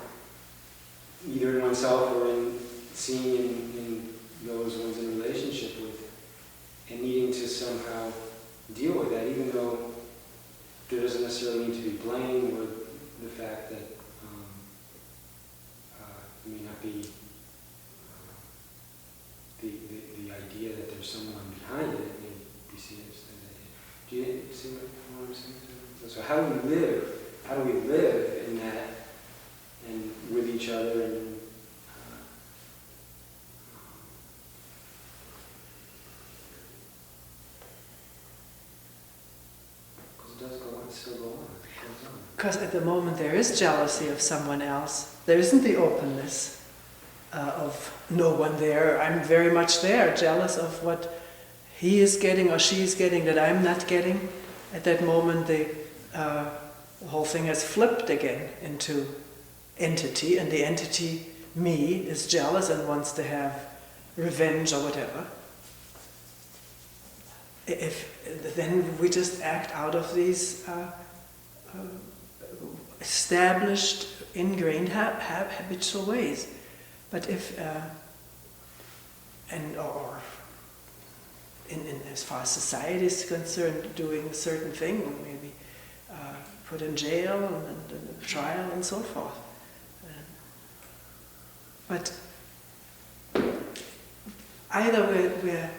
either in oneself or in seeing in those one's in relationship with, and needing to somehow deal with that, even though there doesn't necessarily need to be blame or the fact that it may not be the idea that there's someone behind it may be seen as an idea. Do you see what I'm saying? So how do we live? How do we live in that and with each other and because it does go on, still go on. It goes on. Because at the moment there is jealousy of someone else. There isn't the openness of no one there. I'm very much there, jealous of what he is getting or she is getting that I'm not getting. At that moment, the whole thing has flipped again into entity, and the entity, me, is jealous and wants to have revenge or whatever. Then we just act out of these established, ingrained, habitual ways. But if, as far as society is concerned, doing a certain thing, maybe put in jail and a trial and so forth. But either we're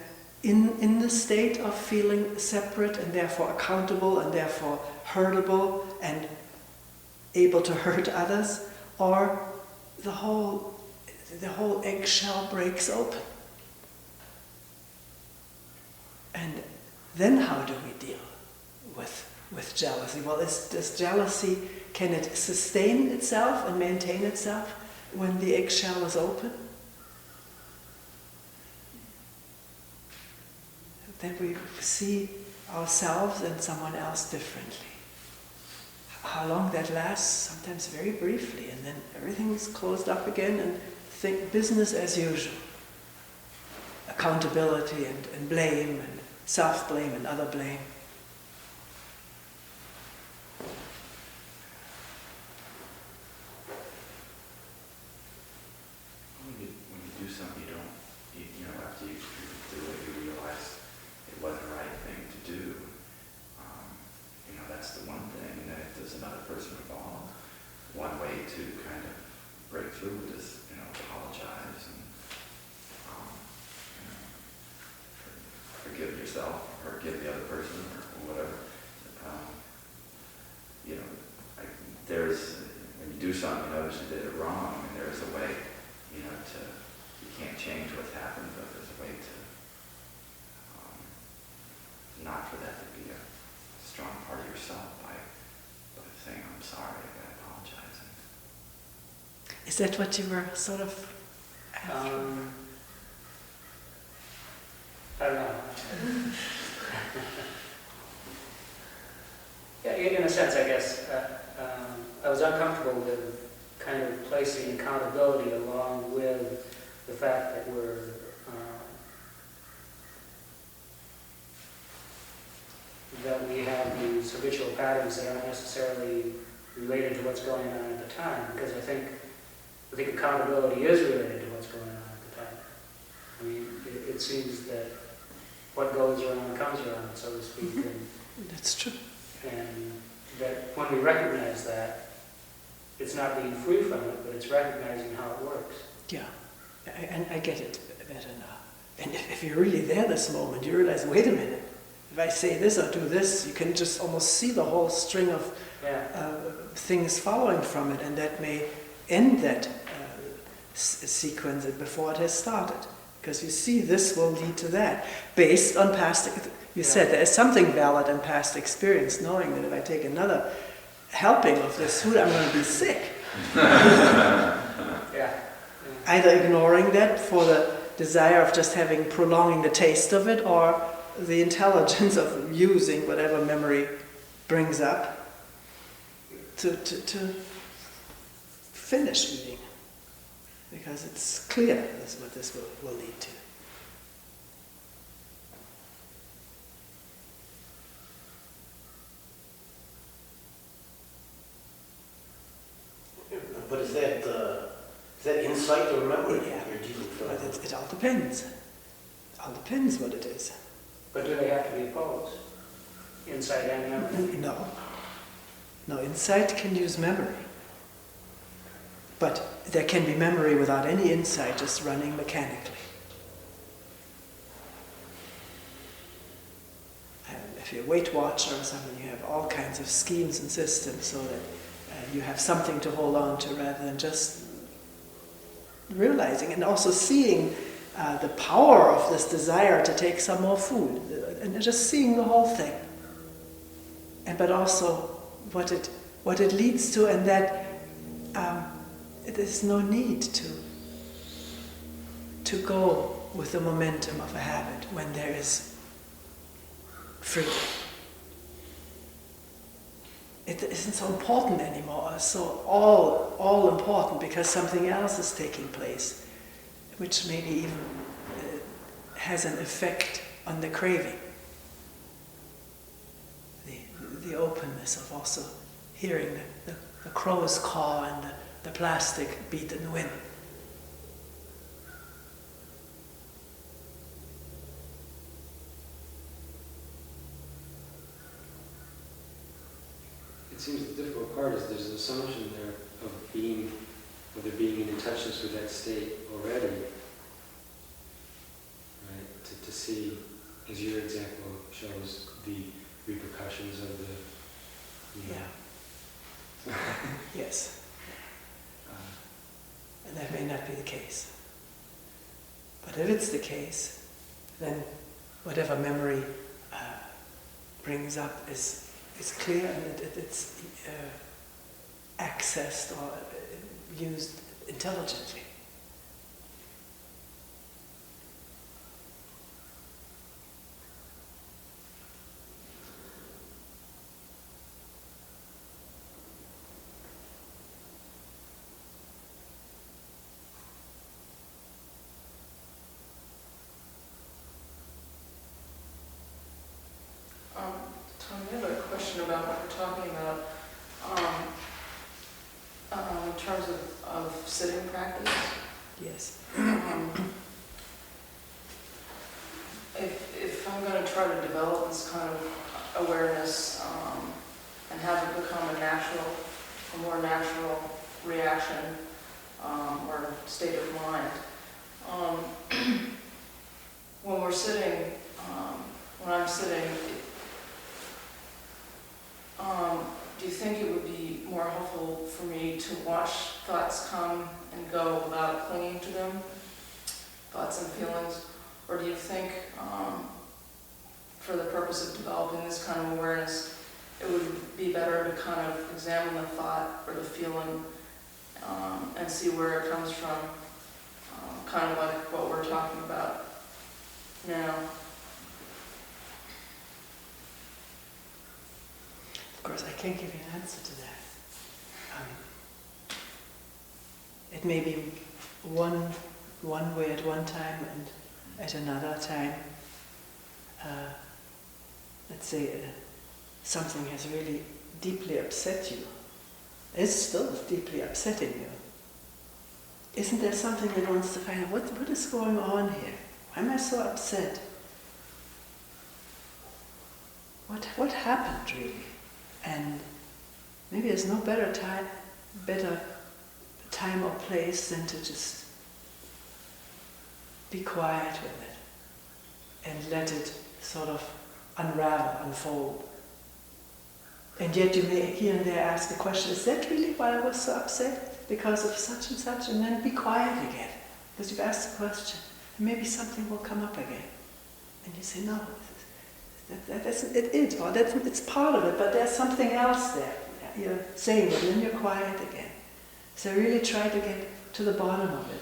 in the state of feeling separate and therefore accountable and therefore hurtable and able to hurt others, or the whole eggshell breaks open. And then how do we deal with jealousy? Well, does jealousy, can it sustain itself and maintain itself when the eggshell is open? then we see ourselves and someone else differently. How long that lasts, sometimes very briefly, and then everything's closed up again and think business as usual. Accountability and blame and self-blame and other blame. When you do something you know, after you do it, you realize it wasn't the right thing to do. You know, that's the one thing. And then if there's another person involved, one way to kind of break through it is, you know, apologize and you know, forgive yourself or forgive the other person or whatever. You know, when you do something, you notice you did it wrong, and there's a way, you know, you can't change what's happened, but there's a way to not for that to be a strong part of yourself by saying, I'm sorry, by apologizing. Is that what you were sort of asking? I don't know. Yeah, in a sense, I guess, I was uncomfortable with kind of placing accountability along with the fact that that we have these habitual patterns that aren't necessarily related to what's going on at the time, because I think accountability is related to what's going on at the time. I mean, it seems that what goes around comes around, so to speak. And, That's true. and that when we recognize that, it's not being free from it, but it's recognizing how it works. Yeah, and I get it better now. And if you're really there this moment, you realize, wait a minute, if I say this or do this, you can just almost see the whole string of things following from it, and that may end that sequence before it has started. Because you see this will lead to that, based on past, you said there is something valid in past experience, knowing that if I take another helping of this food, I'm going to be sick. Either ignoring that for the desire of just prolonging the taste of it, or the intelligence of using whatever memory brings up to finish eating. Because it's clear that's what this will lead to. But is that insight or memory you're dealing from? But it all depends. It all depends what it is. But do they have to be opposed? Insight and memory? No. No, insight can use memory. But there can be memory without any insight, just running mechanically. And if you're a Weight Watcher or something, you have all kinds of schemes and systems so that you have something to hold on to rather than just realizing and also seeing the power of this desire to take some more food and just seeing the whole thing. But also what it leads to, and that there's no need to go with the momentum of a habit when there is freedom. It isn't so important anymore, so all important because something else is taking place, which maybe even has an effect on the craving. The openness of also hearing the crow's caw and the plastic beat in the wind. It seems the difficult part is there's an assumption there of being in touchness with that state already, right? To see, as your example shows, the repercussions of the, Yeah. Yes. And that may not be the case. But if it's the case, then whatever memory brings up is clear and it's accessed or used intelligently. about what we're talking about in terms of sitting practice. Yes. If I'm going to try to develop this kind of awareness and have it become a more natural reaction or state of mind, when we're sitting, when I'm sitting, do you think it would be more helpful for me to watch thoughts come and go without clinging to them, thoughts and feelings? Or do you think, for the purpose of developing this kind of awareness, it would be better to kind of examine the thought or the feeling and see where it comes from, kind of like what we're talking about now? Of course, I can't give you an answer to that. It may be one way at one time and at another time. Let's say something has really deeply upset you. It's still deeply upsetting you. Isn't there something that wants to find out what is going on here? Why am I so upset? What happened really? And maybe there's no better time or place than to just be quiet with it and let it sort of unravel, unfold. And yet you may here and there ask the question, is that really why I was so upset? Because of such and such? And then be quiet again, because you've asked the question. And maybe something will come up again. And you say, no, that isn't it, or it's part of it, but there's something else there. You're saying it, and then you're quiet again. So really try to get to the bottom of it.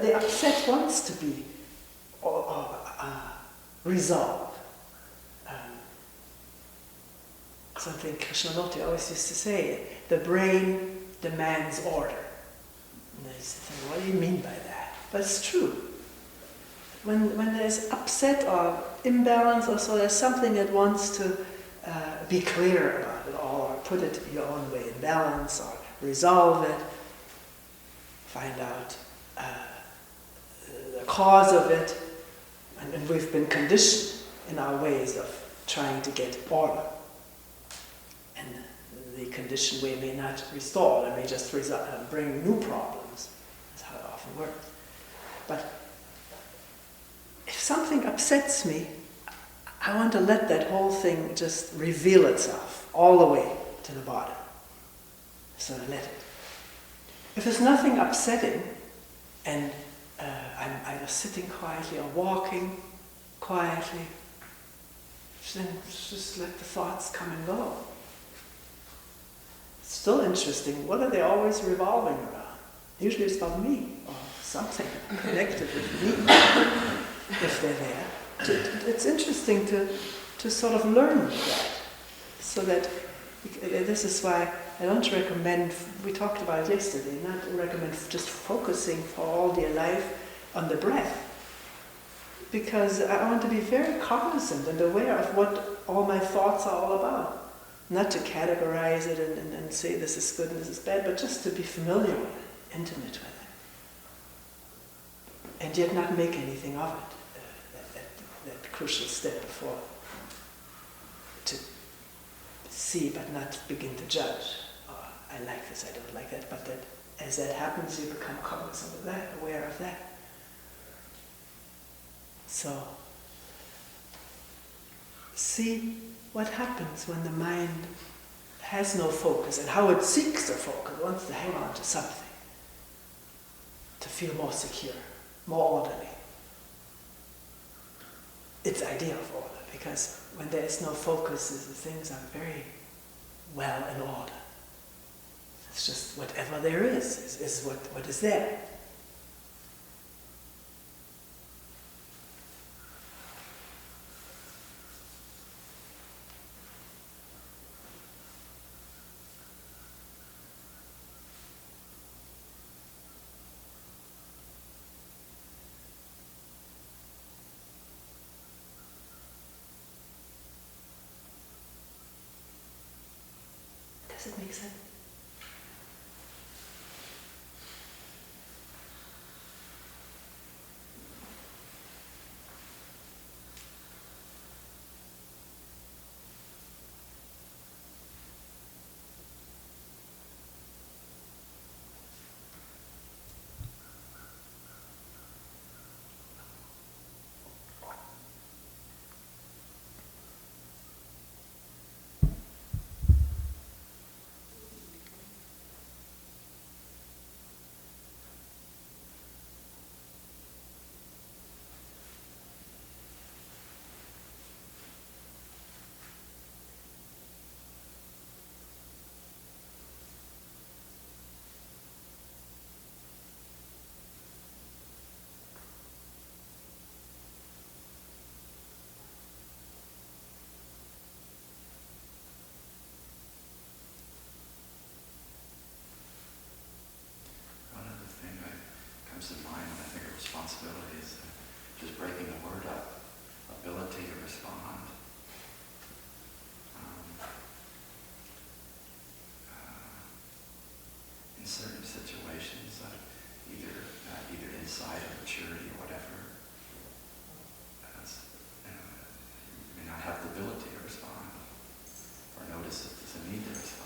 The upset wants to be resolved. Something Krishnamurti always used to say, the brain demands order. And they used to think, what do you mean by that? But it's true. When there's upset or imbalance or so, there's something that wants to be clear about it all, or put it your own way in balance, or resolve it, find out the cause of it. And we've been conditioned in our ways of trying to get order. And the conditioned way may not restore, it may just bring new problems. That's how it often works. But if something upsets me, I want to let that whole thing just reveal itself all the way to the bottom. So I let it. If there's nothing upsetting, and I'm either sitting quietly or walking quietly, then just let the thoughts come and go. It's still interesting. What are they always revolving around? Usually it's about me or something connected with me, if they're there. It's interesting to sort of learn that, so that this is why I don't recommend, we talked about it yesterday, not recommend just focusing for all your life on the breath, because I want to be very cognizant and aware of what all my thoughts are all about. Not to categorize it and say this is good and this is bad, but just to be familiar with it, intimate with it. And yet not make anything of it. That crucial step before, to see but not begin to judge. Oh, I like this, I don't like that, but that as that happens, you become cognizant of that, aware of that. So, see what happens when the mind has no focus and how it seeks a focus, wants to hang on to something, to feel more secure, more orderly. It's idea of order, because when there is no focus, the things are very well in order. It's just whatever there is what is there. Does it make sense? One other thing that comes to mind when I think of responsibility is just breaking the word up, ability to respond. In certain situations, either insight or maturity or whatever, you may not have the ability to respond or notice that there's a need to respond.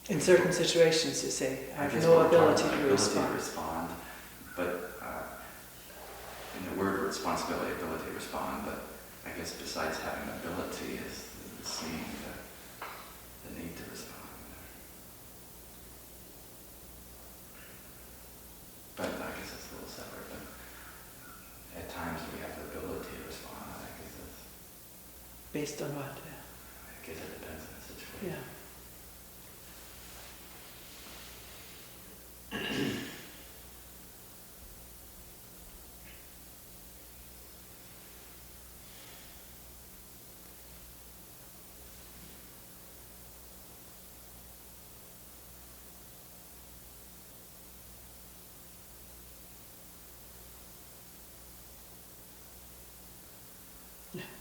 In certain situations, you say, I have guess no we're ability talking to about respond. ability to respond, but in the word responsibility, ability to respond, but I guess besides having ability is seeing the need to respond. But I guess it's a little separate, but at times we have the ability to respond, I guess that's, Based on what? I guess it depends on the situation. Yeah.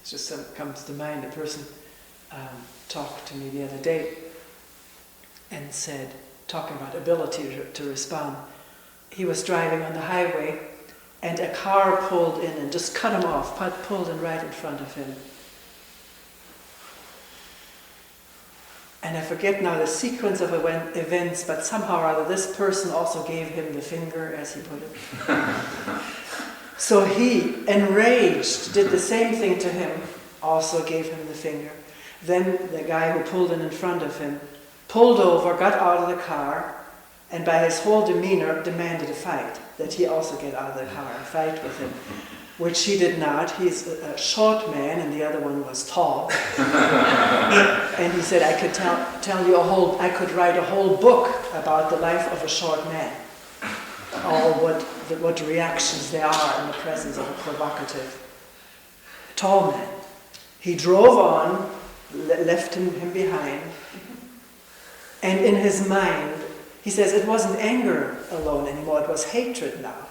It's just comes to mind. A person talked to me the other day and said, talking about ability to respond, he was driving on the highway and a car pulled in and just cut him off, pulled in right in front of him. And I forget now the sequence of events, but somehow or other this person also gave him the finger, as he put it. So he, enraged, did the same thing to him, also gave him the finger. Then the guy who pulled in front of him pulled over, got out of the car, and by his whole demeanor demanded a fight, that he also get out of the car and fight with him, which he did not. He's a short man, and the other one was tall. And he said, I could tell you I could write a whole book about the life of a short man. All what reactions there are in the presence of a provocative tall man. He drove on, left him behind, and in his mind, he says it wasn't anger alone anymore, it was hatred now.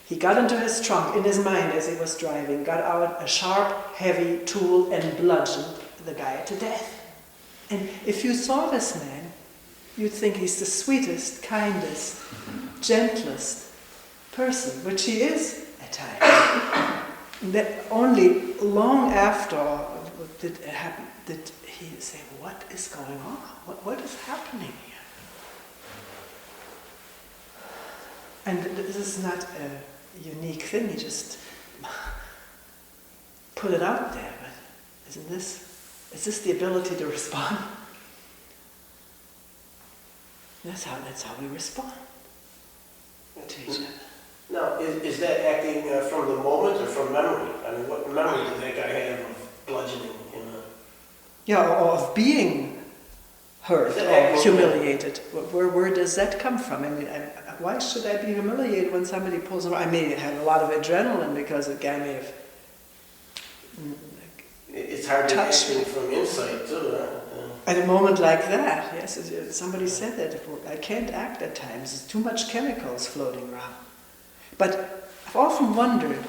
He got into his trunk, in his mind as he was driving, got out a sharp, heavy tool and bludgeoned the guy to death. And if you saw this man, you'd think he's the sweetest, kindest, gentlest person, which he is at times. That only long after did it happen did he say, what is going on? What is happening here? And this is not a unique thing, he just put it out there, but is this the ability to respond? That's how we respond to each other. Now, is that acting from the moment or from memory? I mean, what memory did that guy have of bludgeoning him? Yeah, or of being hurt or humiliated. Where does that come from? I mean, why should I be humiliated when somebody pulls around? I may have a lot of adrenaline because the guy may have It's hard to acting from insight, too. At a moment like that, yes, somebody said that, I can't act at times, there's too much chemicals floating around. But I've often wondered,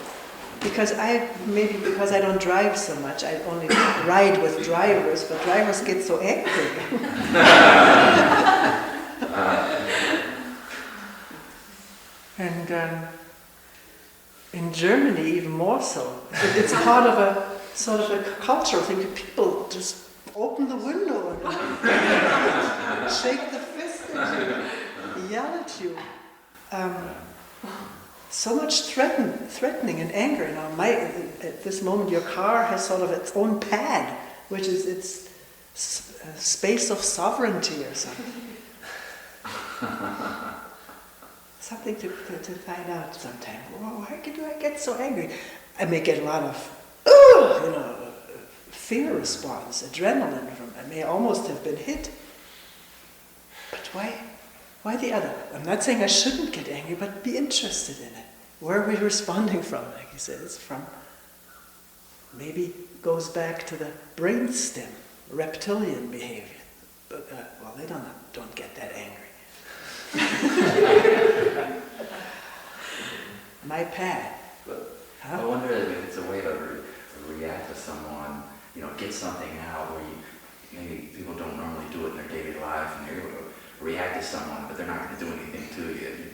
because because I don't drive so much, I only ride with drivers, but drivers get so angry. And in Germany, even more so. It's part of a sort of a cultural thing. People just open the window and shake the fist at you, yell at you. So much threatening and anger. Now, at this moment, your car has sort of its own pad, which is its space of sovereignty or something. Something to find out sometime. Why do I get so angry? I may get a lot of, fear response, adrenaline from. I may almost have been hit. But why? Why the other? I'm not saying I shouldn't get angry, but be interested in it. Where are we responding from? Like he said, it's from. Maybe goes back to the brainstem, reptilian behavior. But they don't get that angry. My pad. I wonder if it's a way to react to someone, get something out where maybe people don't normally do it in their daily life, and they're able to react to someone, but they're not going to do anything to you. You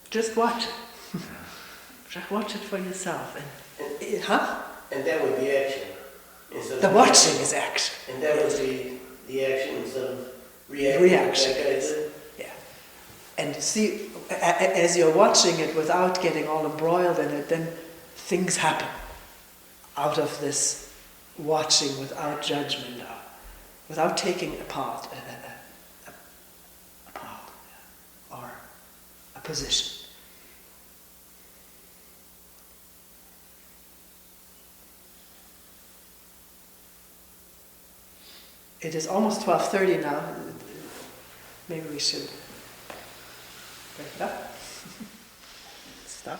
just watch it. Just watch it for yourself. And that would be action. The watching is action. And that would be the action instead of reaction. Reaction. Yeah. And see, as you're watching it without getting all embroiled in it, then things happen out of this watching without judgment, without taking apart or a position. It is almost 12:30 now. Maybe we should break it up. Stop.